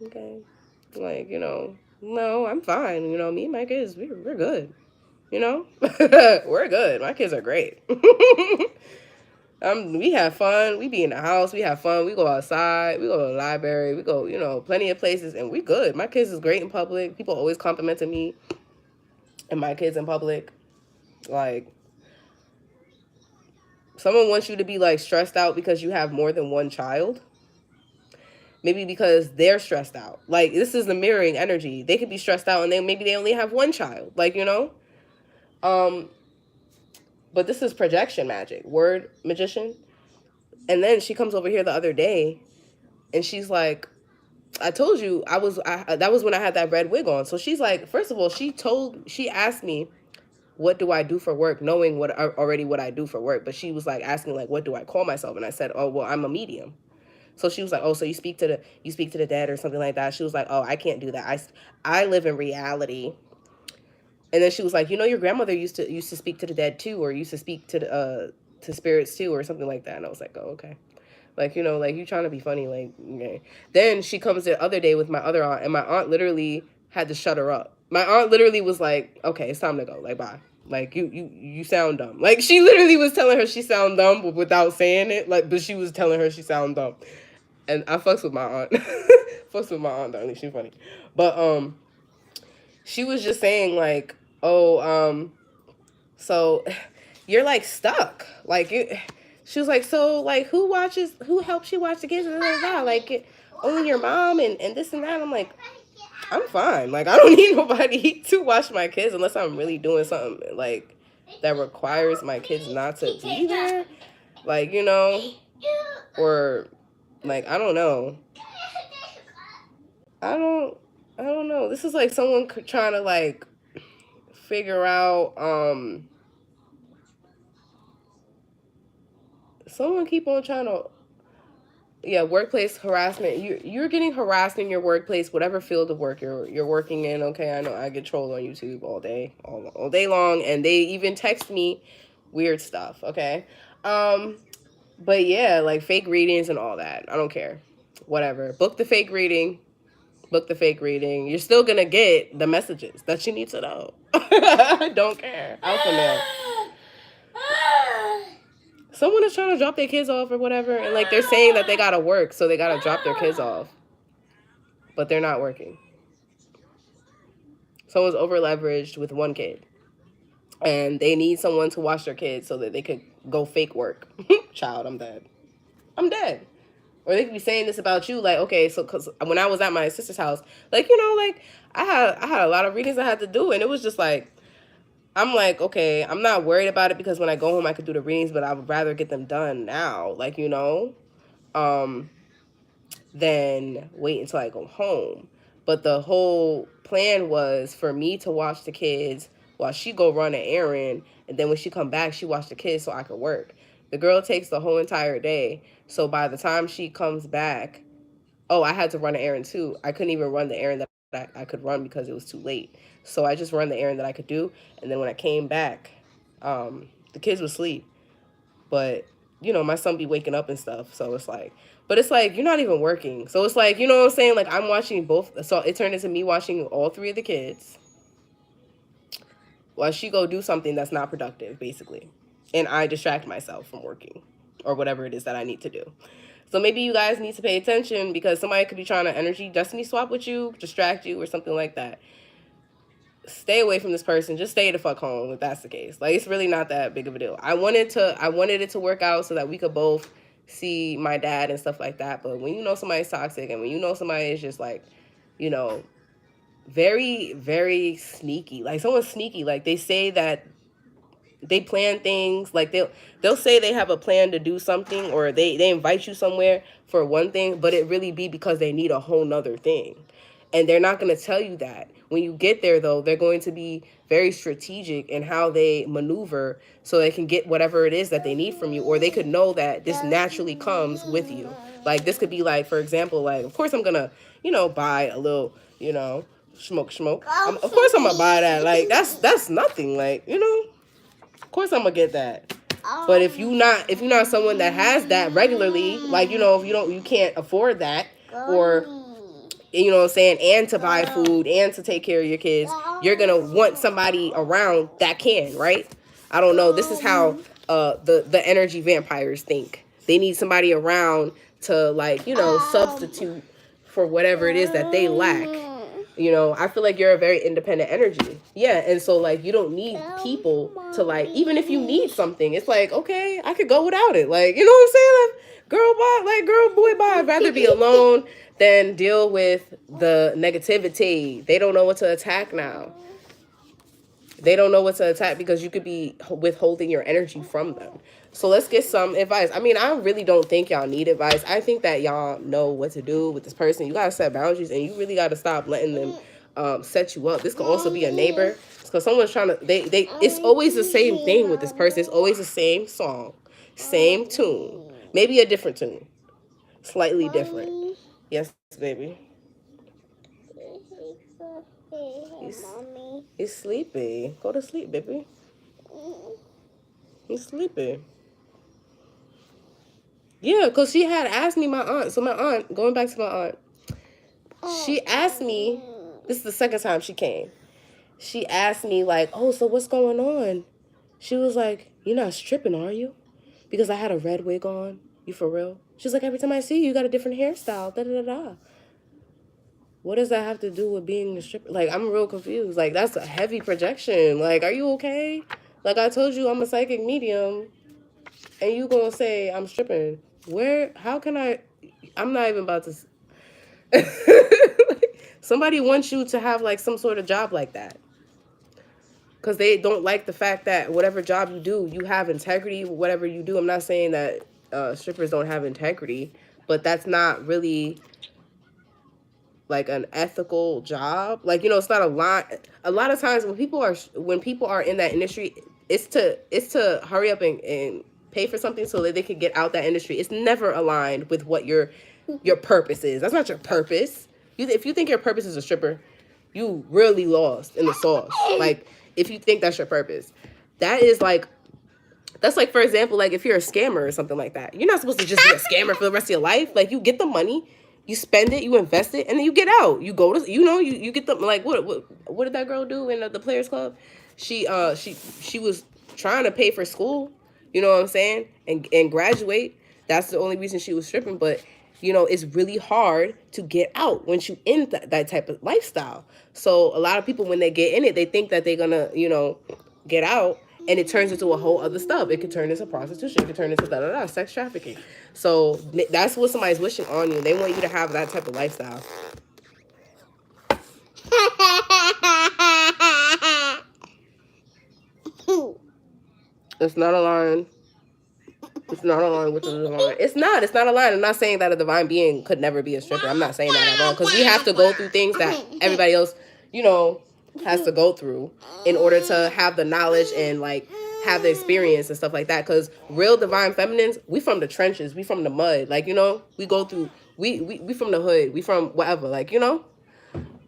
Speaker 1: okay, like, you know, no, I'm fine. You know, me and my kids, we're good. You know, we're good. My kids are great. We have fun. We be in the house. We have fun. We go outside. We go to the library. We go, you know, plenty of places, and we good. My kids is great in public. People always complimenting me and my kids in public. Like, someone wants you to be like stressed out because you have more than one child. Maybe because they're stressed out. Like, this is the mirroring energy. They could be stressed out and maybe they only have one child. Like, you know? Um, but this is projection magic, word magician. And then she comes over here the other day and she's like, I told you that was when I had that red wig on. So she's like, first of all, she asked me, what do I do for work, knowing what I do for work. But she was like asking like, what do I call myself? And I said, oh, well, I'm a medium. So she was like, oh, so you speak to the dead or something like that. She was like, oh, I can't do that. I live in reality. And then she was like, you know, your grandmother used to speak to the dead too, or used to speak to spirits too, or something like that. And I was like, oh, okay. Like, you know, like, you trying to be funny, like, okay. Then she comes the other day with my other aunt, and my aunt literally had to shut her up. My aunt literally was like, okay, it's time to go. Like, bye. Like, you sound dumb. Like, she literally was telling her she sound dumb, but without saying it. Like, but she was telling her she sound dumb. And I fucks with my aunt. Fucks with my aunt, darling. She funny. But, she was just saying, like, oh, so you're, like, stuck. Like, she was like, so, like, who helps you watch the kids? Like, only your mom and this and that. I'm like, I'm fine. Like, I don't need nobody to watch my kids unless I'm really doing something, like, that requires my kids not to be there. Like, you know, or, like, I don't know. I don't know. This is like someone trying to, like, figure out, someone keep on trying to, yeah, workplace harassment. You're getting harassed in your workplace, whatever field of work you're working in. Okay, I know I get trolled on YouTube all day, all day long, and they even text me weird stuff. Okay, but yeah, like, fake readings and all that. I don't care. Whatever. Book the fake reading. Book the fake reading. You're still gonna get the messages that you need to know. I don't care. Alpha male. Someone is trying to drop their kids off or whatever, and, like, they're saying that they gotta work, so they gotta drop their kids off, but they're not working. Someone's over leveraged with one kid, and they need someone to watch their kids so that they could go fake work. Child, I'm dead. I'm dead. Or they could be saying this about you, like, okay, so, because when I was at my sister's house, like, you know, like, I had a lot of readings I had to do, and it was just like, I'm like, okay, I'm not worried about it because when I go home, I could do the readings, but I would rather get them done now, like, you know, than wait until I go home. But the whole plan was for me to watch the kids while she go run an errand, and then when she come back, she watch the kids so I could work. The girl takes the whole entire day, so by the time she comes back, oh, I had to run an errand too. I couldn't even run the errand that I could run because it was too late. So I just run the errand that I could do. And then when I came back, the kids would sleep. But, you know, my son be waking up and stuff. So it's like, but it's like, you're not even working. So it's like, you know what I'm saying? Like, I'm watching both. So it turned into me watching all three of the kids while she go do something that's not productive, basically. And I distract myself from working or whatever it is that I need to do. So maybe you guys need to pay attention because somebody could be trying to energy destiny swap with you, distract you, or something like that. Stay away from this person. Just stay the fuck home if that's the case. Like, it's really not that big of a deal. I wanted it to work out so that we could both see my dad and stuff like that. But when you know somebody's toxic and when you know somebody is just like, you know, very, very sneaky. Like, someone's sneaky. Like, they say that they plan things, like they'll say they have a plan to do something, or they invite you somewhere for one thing, but it really be because they need a whole nother thing, and they're not going to tell you that. When you get there, though, they're going to be very strategic in how they maneuver so they can get whatever it is that they need from you, or they could know that this naturally comes with you. Like, this could be like, for example, like, of course I'm gonna, you know, buy a little, you know, smoke of course I'm gonna buy that. Like, that's nothing. Like, you know, of course I'm gonna get that. But if you're not someone that has that regularly, like, you know, if you can't afford that, or, you know what I'm saying, and to buy food and to take care of your kids, you're gonna want somebody around that can, right? I don't know. This is how the energy vampires think. They need somebody around to, like, you know, substitute for whatever it is that they lack. You know, I feel like you're a very independent energy. Yeah, and so like you don't need people to like, even if you need something, it's like, okay, I could go without it. Like, you know what I'm saying? Like, girl bye, like girl boy bye. I'd rather be alone than deal with the negativity. They don't know what to attack now. They don't know what to attack because you could be withholding your energy from them. So let's get some advice. I mean, I really don't think y'all need advice. I think that y'all know what to do with this person. You gotta set boundaries, and you really gotta stop letting them set you up. This could also be a neighbor, because someone's trying to. They. It's always the same thing with this person. It's always the same song, same tune, maybe a different tune, slightly different. Yes, baby. He's, he's sleepy. Go to sleep, baby. He's sleepy. Yeah, because she had asked me, my aunt. So my aunt, going back to my aunt, she asked me, this is the second time she came. She asked me, like, oh, so what's going on? She was like, you're not stripping, are you? Because I had a red wig on. You for real? She's like, every time I see you, you got a different hairstyle. Da da da da. What does that have to do with being a stripper? Like, I'm real confused. Like, that's a heavy projection. Like, are you okay? Like, I told you I'm a psychic medium, and you gonna say I'm stripping. Where? How can I? I'm not even about to. Somebody wants you to have like some sort of job like that, because they don't like the fact that whatever job you do, you have integrity. Whatever you do, I'm not saying that strippers don't have integrity, but that's not really like an ethical job. Like, you know, it's not a lot. A lot of times when people are in that industry, it's to hurry up and pay for something so that they can get out that industry. It's never aligned with what your purpose is. That's not your purpose. If you think your purpose is a stripper, you really lost in the sauce. Like, if you think that's your purpose, that is like, that's like, for example, like if you're a scammer or something like that, you're not supposed to just be a scammer for the rest of your life. Like, you get the money, you spend it, you invest it, and then you get out. You go to, you know, you get the, like, what did that girl do in the Players Club? She was trying to pay for school, you know what I'm saying, and graduate. That's the only reason she was stripping. But you know, it's really hard to get out once you in that type of lifestyle. So a lot of people, when they get in it, they think that they're gonna, you know, get out, and it turns into a whole other stuff. It could turn into prostitution. It could turn into sex trafficking. So that's what somebody's wishing on you. They want you to have that type of lifestyle. It's not aligned. It's not aligned with the divine. It's not. It's not aligned. I'm not saying that a divine being could never be a stripper. I'm not saying that at all. Because we have to go through things that everybody else, you know, has to go through in order to have the knowledge and like have the experience and stuff like that. Because real divine feminines, we from the trenches, we from the mud. Like, you know, we go through. We from the hood. We from whatever. Like, you know,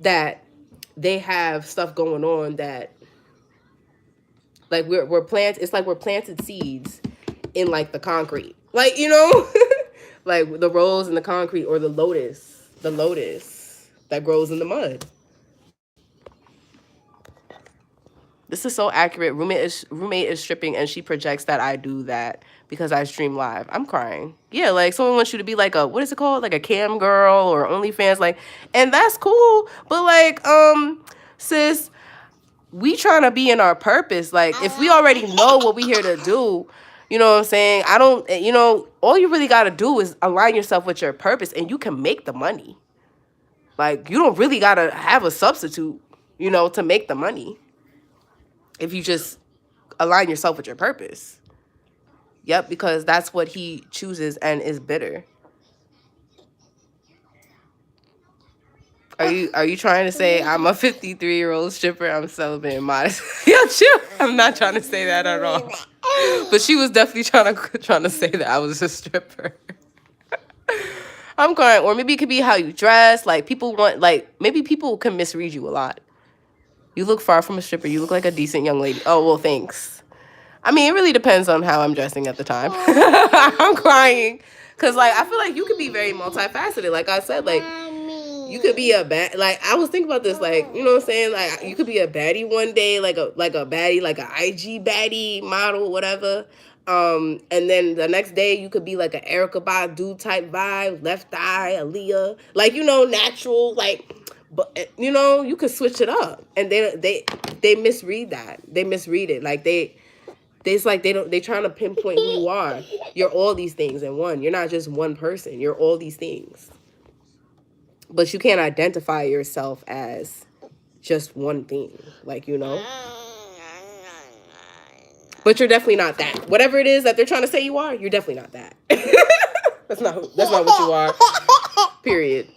Speaker 1: that they have stuff going on that, like, we're plant. It's like we're planted seeds in like the concrete, like, you know, like the rose in the concrete, or the lotus that grows in the mud. This is so accurate. Roommate is stripping, and she projects that I do that because I stream live. I'm crying. Yeah, like someone wants you to be like a, what is it called, like a cam girl or OnlyFans, like, and that's cool. But like, sis, we trying to be in our purpose. Like, if we already know what we here to do, you know what I'm saying? I don't, you know, all you really got to do is align yourself with your purpose, and you can make the money. Like, you don't really got to have a substitute, you know, to make the money. If you just align yourself with your purpose. Yep, because that's what he chooses and is bitter. Are you trying to say I'm a 53-year-old stripper? I'm celibate and modest. Yo, chill. I'm not trying to say that at all. But she was definitely trying to say that I was a stripper. I'm crying. Or maybe it could be how you dress. Like, people want, like, maybe people can misread you a lot. You look far from a stripper. You look like a decent young lady. Oh, well, thanks. I mean, it really depends on how I'm dressing at the time. I'm crying. Because, like, I feel like you could be very multifaceted. Like I said, like, you could be a bad, like, I was thinking about this, like, you know what I'm saying? Like, you could be a baddie one day, like a baddie, like a IG baddie model, whatever. And then the next day you could be like an Erica Badu type vibe, left eye, Aaliyah, like, you know, natural, like, But you know, you could switch it up, and they misread that. They misread it. Like it's like they trying to pinpoint who you are. You're all these things in one. You're not just one person. You're all these things. But you can't identify yourself as just one thing, like, you know. But you're definitely not that. Whatever it is that they're trying to say you are, you're definitely not that. That's not what you are. Period.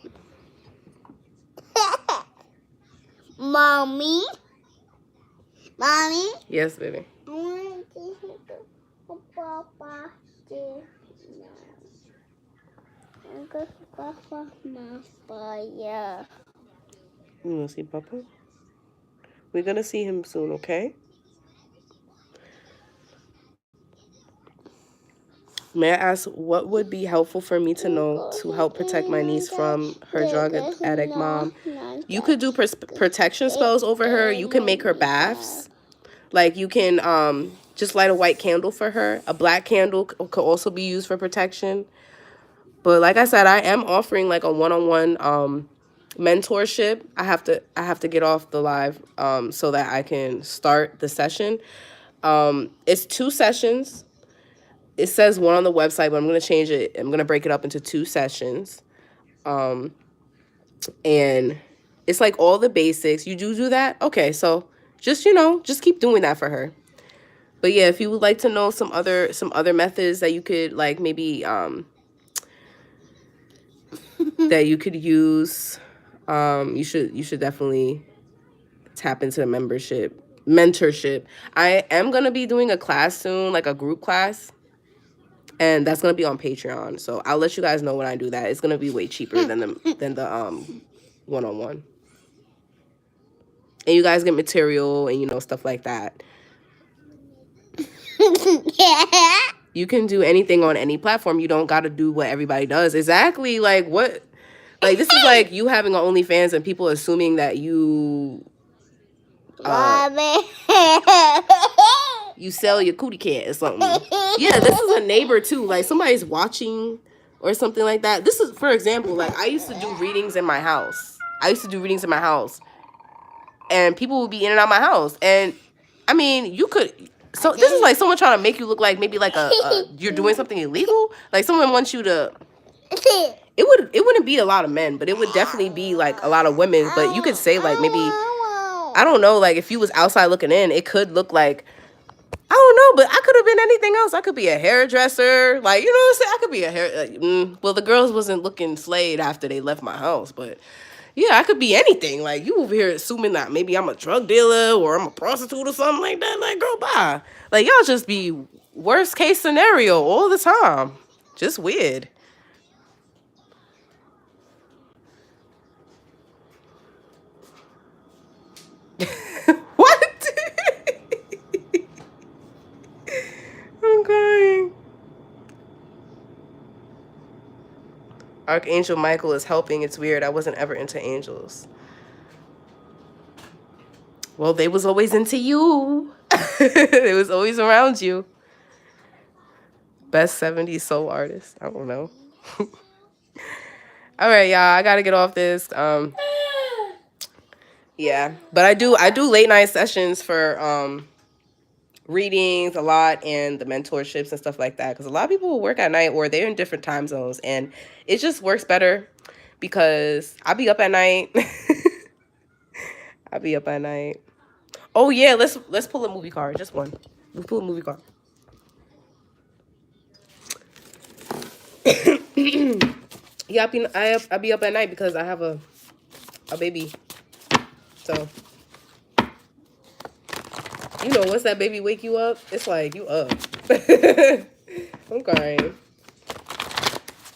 Speaker 2: Mommy? Mommy?
Speaker 1: Yes, baby.
Speaker 2: I want to see Papa. Yeah.
Speaker 1: You want to see Papa? We're going to see him soon, okay? May I ask, what would be helpful for me to know to help protect my niece from her drug addict mom? You could do protection spells over her. You can make her baths. Like, you can just light a white candle for her. A black candle could also be used for protection. But like I said, I am offering like a one-on-one mentorship. I have to get off the live so that I can start the session. It's 2 sessions. It says 1 on the website, but I'm going to change it. I'm going to break it up into 2 sessions. And it's like all the basics. You do that? Okay, so just, you know, just keep doing that for her. But yeah, if you would like to know some other methods that you could like maybe that you could use, you should definitely tap into the mentorship. I am going to be doing a class soon, like a group class. And that's gonna be on Patreon, so I'll let you guys know when I do that. It's gonna be way cheaper than the one-on-one, and you guys get material and, you know, stuff like that. You can do anything on any platform. You don't gotta do what everybody does. Exactly, like what? Like, this is like you having an OnlyFans and people assuming that you you sell your cootie cat or something. Yeah, this is a neighbor too. Like, somebody's watching or something like that. This is, for example, like I used to do readings in my house. And people would be in and out my house. And I mean, you could. So this is like someone trying to make you look like maybe like you're doing something illegal. Like someone wants you to. It wouldn't be a lot of men, but it would definitely be like a lot of women. But you could say like maybe, I don't know, like if you was outside looking in, it could look like, I don't know, but I could have been anything else. I could be a hairdresser, like, you know what I'm saying? I could be a well, the girls wasn't looking slayed after they left my house, but yeah, I could be anything. Like, you over here assuming that maybe I'm a drug dealer or I'm a prostitute or something like that. Like, girl, bye. Like, y'all just be worst case scenario all the time. Just weird. What? I'm crying. Archangel Michael is helping. It's weird. I wasn't ever into angels. Well, they was always into you. They was always around you. Best 70s soul artist. I don't know. All right, y'all. I gotta get off this. Yeah, but I do late night sessions for readings a lot, and the mentorships and stuff like that, because a lot of people will work at night or they're in different time zones, and it just works better because I'll be up at night. I'll be up at night. Oh yeah, let's pull a movie card, just one. We'll pull a movie card. Yeah, I'll be up at night because I have a baby. So, you know, once that baby wake you up, it's like you up. I'm crying.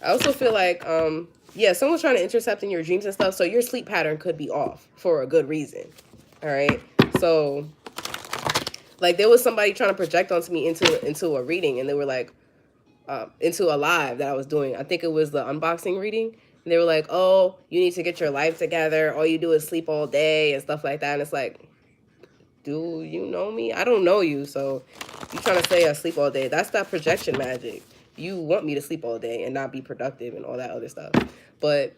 Speaker 1: I also feel like, yeah, someone's trying to intercept in your dreams and stuff, so your sleep pattern could be off for a good reason. All right? So, like, there was somebody trying to project onto me into a reading, and they were like, into a live that I was doing. I think it was the unboxing reading. And they were like, oh, you need to get your life together. All you do is sleep all day and stuff like that. And it's like, do you know me? I don't know you. So you trying to say I sleep all day. That's that projection magic. You want me to sleep all day and not be productive and all that other stuff. But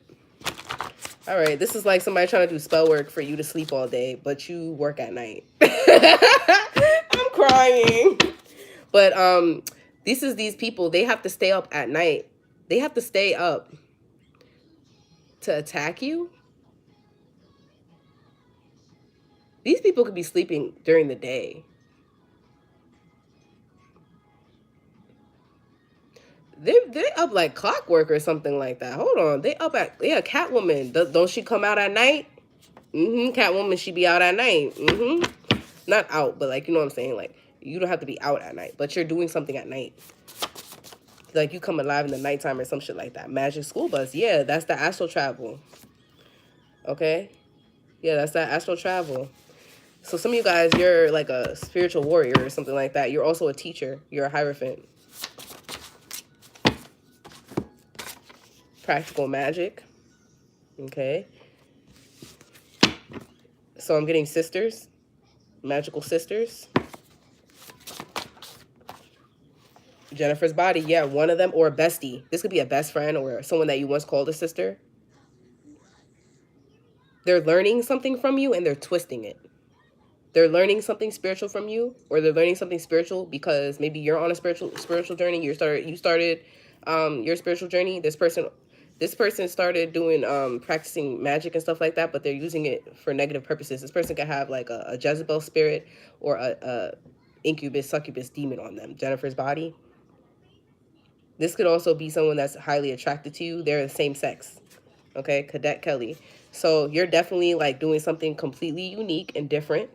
Speaker 1: All right, this is like somebody trying to do spell work for you to sleep all day, but you work at night. I'm crying. But these people, they have to stay up at night. They have to stay up to attack you. These people could be sleeping during the day. They up like clockwork or something like that. Hold on, they up at Catwoman. Don't she come out at night? Catwoman, she be out at night. Not out, but like you know what I'm saying. Like you don't have to be out at night, but you're doing something at night. Like you come alive in the nighttime or some shit like that. Magic school bus, yeah, that's the astral travel. Okay, yeah, that's that astral travel. So some of you guys, you're like a spiritual warrior or something like that. You're also a teacher. You're a hierophant. Practical magic. Okay. So I'm getting sisters. Magical sisters. Jennifer's body. Yeah, one of them. Or a bestie. This could be a best friend or someone that you once called a sister. They're learning something from you and they're twisting it. They're learning something spiritual from you, or they're learning something spiritual because maybe you're on a spiritual journey. You started your spiritual journey. This person started doing practicing magic and stuff like that, but they're using it for negative purposes. This person could have like a Jezebel spirit or a incubus succubus demon on them. Jennifer's body. This could also be someone that's highly attracted to you. They're the same sex. Okay, Cadet Kelly. So you're definitely like doing something completely unique and different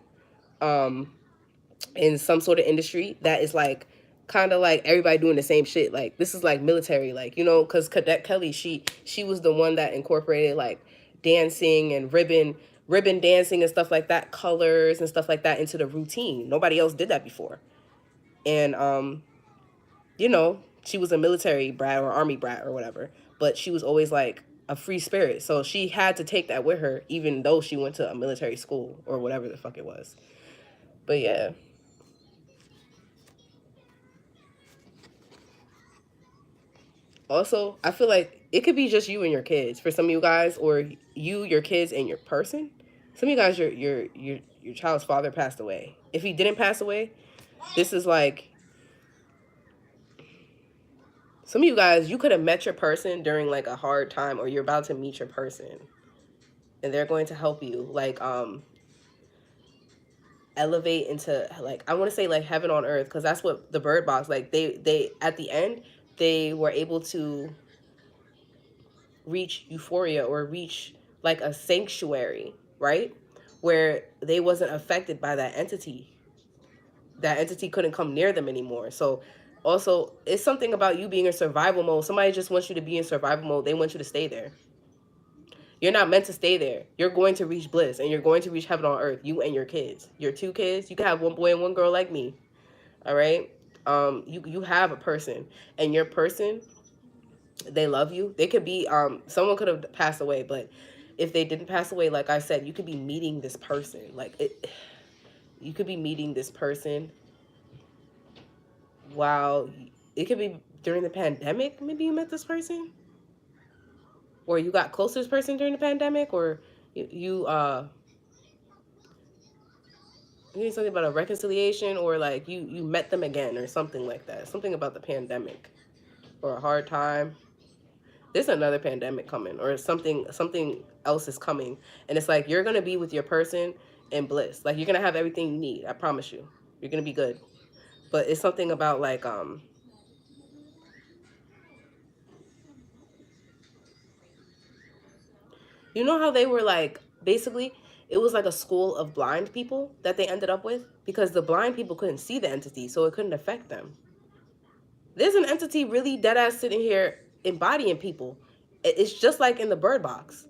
Speaker 1: in some sort of industry that is like kind of like everybody doing the same shit. Like this is like military, like you know, because Cadet Kelly, she was the one that incorporated like dancing and ribbon dancing and stuff like that, colors and stuff like that into the routine. Nobody else did that before. And you know, she was a military brat or army brat or whatever, but she was always like a free spirit. So she had to take that with her, even though she went to a military school or whatever the fuck it was. But yeah. Also, I feel like it could be just you and your kids for some of you guys, or you, your kids, and your person. Some of you guys, your child's father passed away. If he didn't pass away, this is like some of you guys, you could have met your person during like a hard time, or you're about to meet your person, and they're going to help you like elevate into like I want to say like heaven on earth, because that's what the bird box like they at the end they were able to reach euphoria or reach like a sanctuary, right? Where they wasn't affected by that entity. That entity couldn't come near them anymore. So also it's something about you being in survival mode. Somebody just wants you to be in survival mode. They want you to stay there. You're not meant to stay there. You're going to reach bliss and you're going to reach heaven on earth. You and your kids. Your two kids. You can have one boy and one girl like me. All right. You have a person, and your person, they love you. They could be someone could have passed away, but if they didn't pass away, like I said, you could be meeting this person. Like you could be meeting this person while it could be during the pandemic. Maybe you met this person, or you got close to this person during the pandemic, or you need something about a reconciliation, or like you met them again, or something like that. Something about the pandemic, or a hard time. There's another pandemic coming, or something else is coming, and it's like you're gonna be with your person in bliss. Like you're gonna have everything you need. I promise you, you're gonna be good. But it's something about like you know how they were like basically it was like a school of blind people that they ended up with because the blind people couldn't see the entity, so it couldn't affect them. There's an entity really dead ass sitting here embodying people. It's just like in the bird box.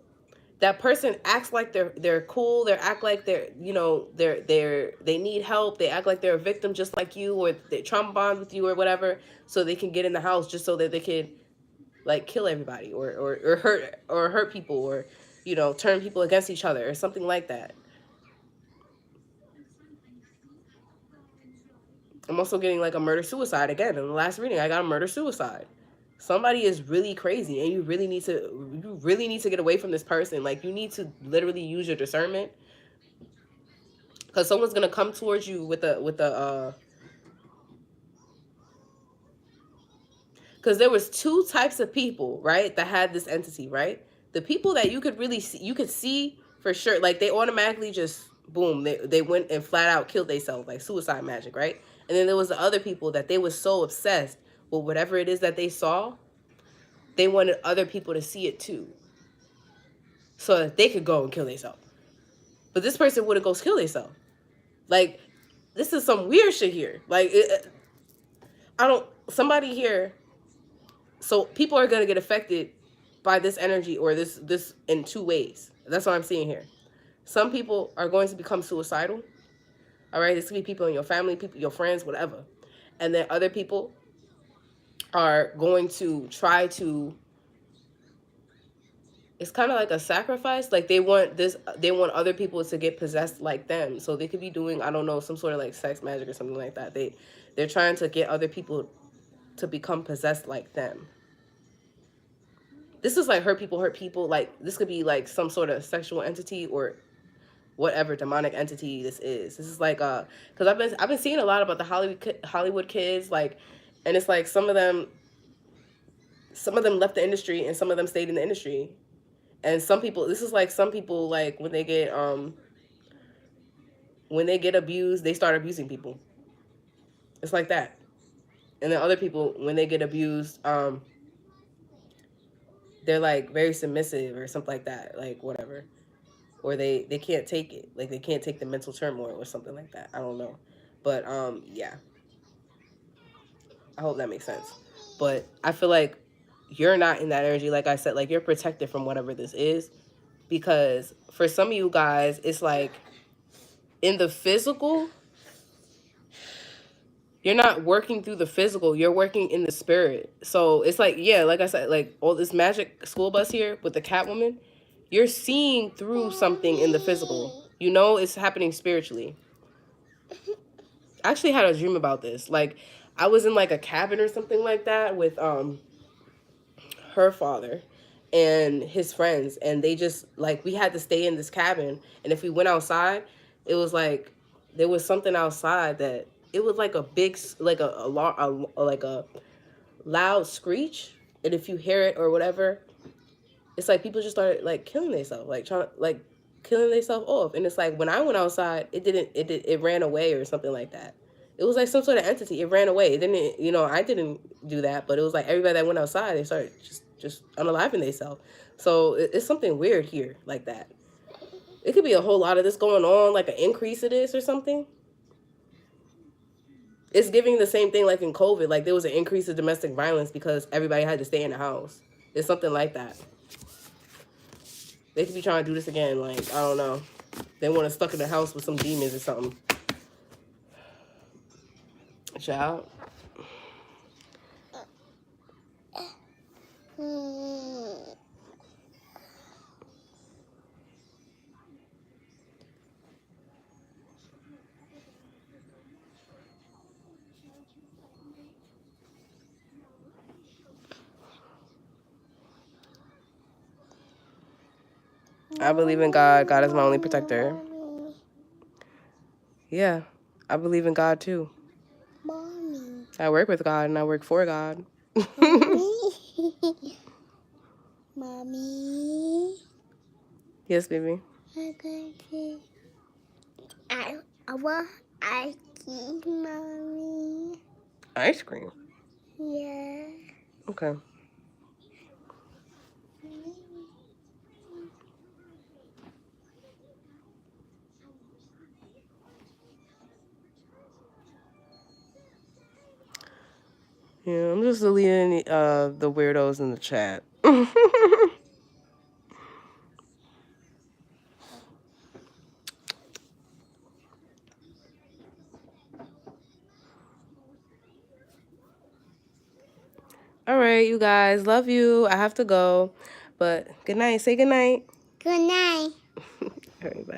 Speaker 1: That person acts like they're cool. They act like they're you know they need help. They act like they're a victim just like you, or they trauma bond with you or whatever, so they can get in the house just so that they can like kill everybody or hurt people or you know turn people against each other or something like that. I'm also getting like a murder suicide again. In the last reading, I got a murder suicide. somebody is really crazy, and you really need to get away from this person. Like, you need to literally use your discernment, because someone's gonna come towards you with a because there was two types of people, right, that had this entity, right? The people that you could really see, you could see for sure, like, they automatically just boom, they went and flat out killed themselves, like suicide magic, right? And then there was the other people that they were so obsessed with whatever it is that they saw, they wanted other people to see it too, so that they could go and kill themselves. But this person wouldn't go kill themselves. Like, this is some weird shit here. Like, I don't. Somebody here. So people are gonna get affected by this energy, or this in two ways. That's what I'm seeing here. Some people are going to become suicidal. All right, this could be people in your family, people, your friends, whatever. And then other people are going to try to. It's kind of like a sacrifice. Like, they want other people to get possessed like them. So they could be doing, I don't know, some sort of like sex magic or something like that. They're trying to get other people to become possessed like them. This is like hurt people. Like, this could be like some sort of sexual entity or whatever demonic entity this is. This is like because I've been seeing a lot about the Hollywood kids, like, and it's like some of them left the industry and some of them stayed in the industry. And some people, this is like some people, like, when they get abused, they start abusing people. It's like that. And then other people, when they get abused, they're like very submissive or something like that, like whatever. Or they can't take it. Like, they can't take the mental turmoil or something like that. I don't know. But yeah. I hope that makes sense. But I feel like you're not in that energy. Like I said, like, you're protected from whatever this is. Because for some of you guys, it's like in the physical, you're not working through the physical, you're working in the spirit. So it's like, yeah, like I said, like all this magic school bus here with the Catwoman, you're seeing through something in the physical. You know, it's happening spiritually. I actually had a dream about this. Like, I was in like a cabin or something like that with her father and his friends, and they just, like, we had to stay in this cabin, and if we went outside, it was like there was something outside that it was like a big, like like a loud screech, and if you hear it or whatever, it's like people just started like killing themselves, like trying, like killing themselves off. And it's like when I went outside, it ran away or something like that. It was like some sort of entity. It ran away. It didn't, I didn't do that, but it was like everybody that went outside, they started just unaliving themselves. So it's something weird here like that. It could be a whole lot of this going on, like an increase of this or something. It's giving the same thing like in COVID. Like, there was an increase of domestic violence because everybody had to stay in the house. It's something like that. They could be trying to do this again. Like, I don't know. They want us stuck in the house with some demons or something. Child. I believe in God. God is my only protector. Yeah, I believe in God too.
Speaker 2: Mommy.
Speaker 1: I work with God and I work for God.
Speaker 2: Mommy. Mommy.
Speaker 1: Yes, baby.
Speaker 2: I want ice cream, Mommy.
Speaker 1: Ice cream?
Speaker 2: Yeah.
Speaker 1: Okay. Yeah, I'm just deleting the weirdos in the chat. All right, you guys. Love you. I have to go. But good night. Say good night.
Speaker 2: Good night.
Speaker 1: All right, bye.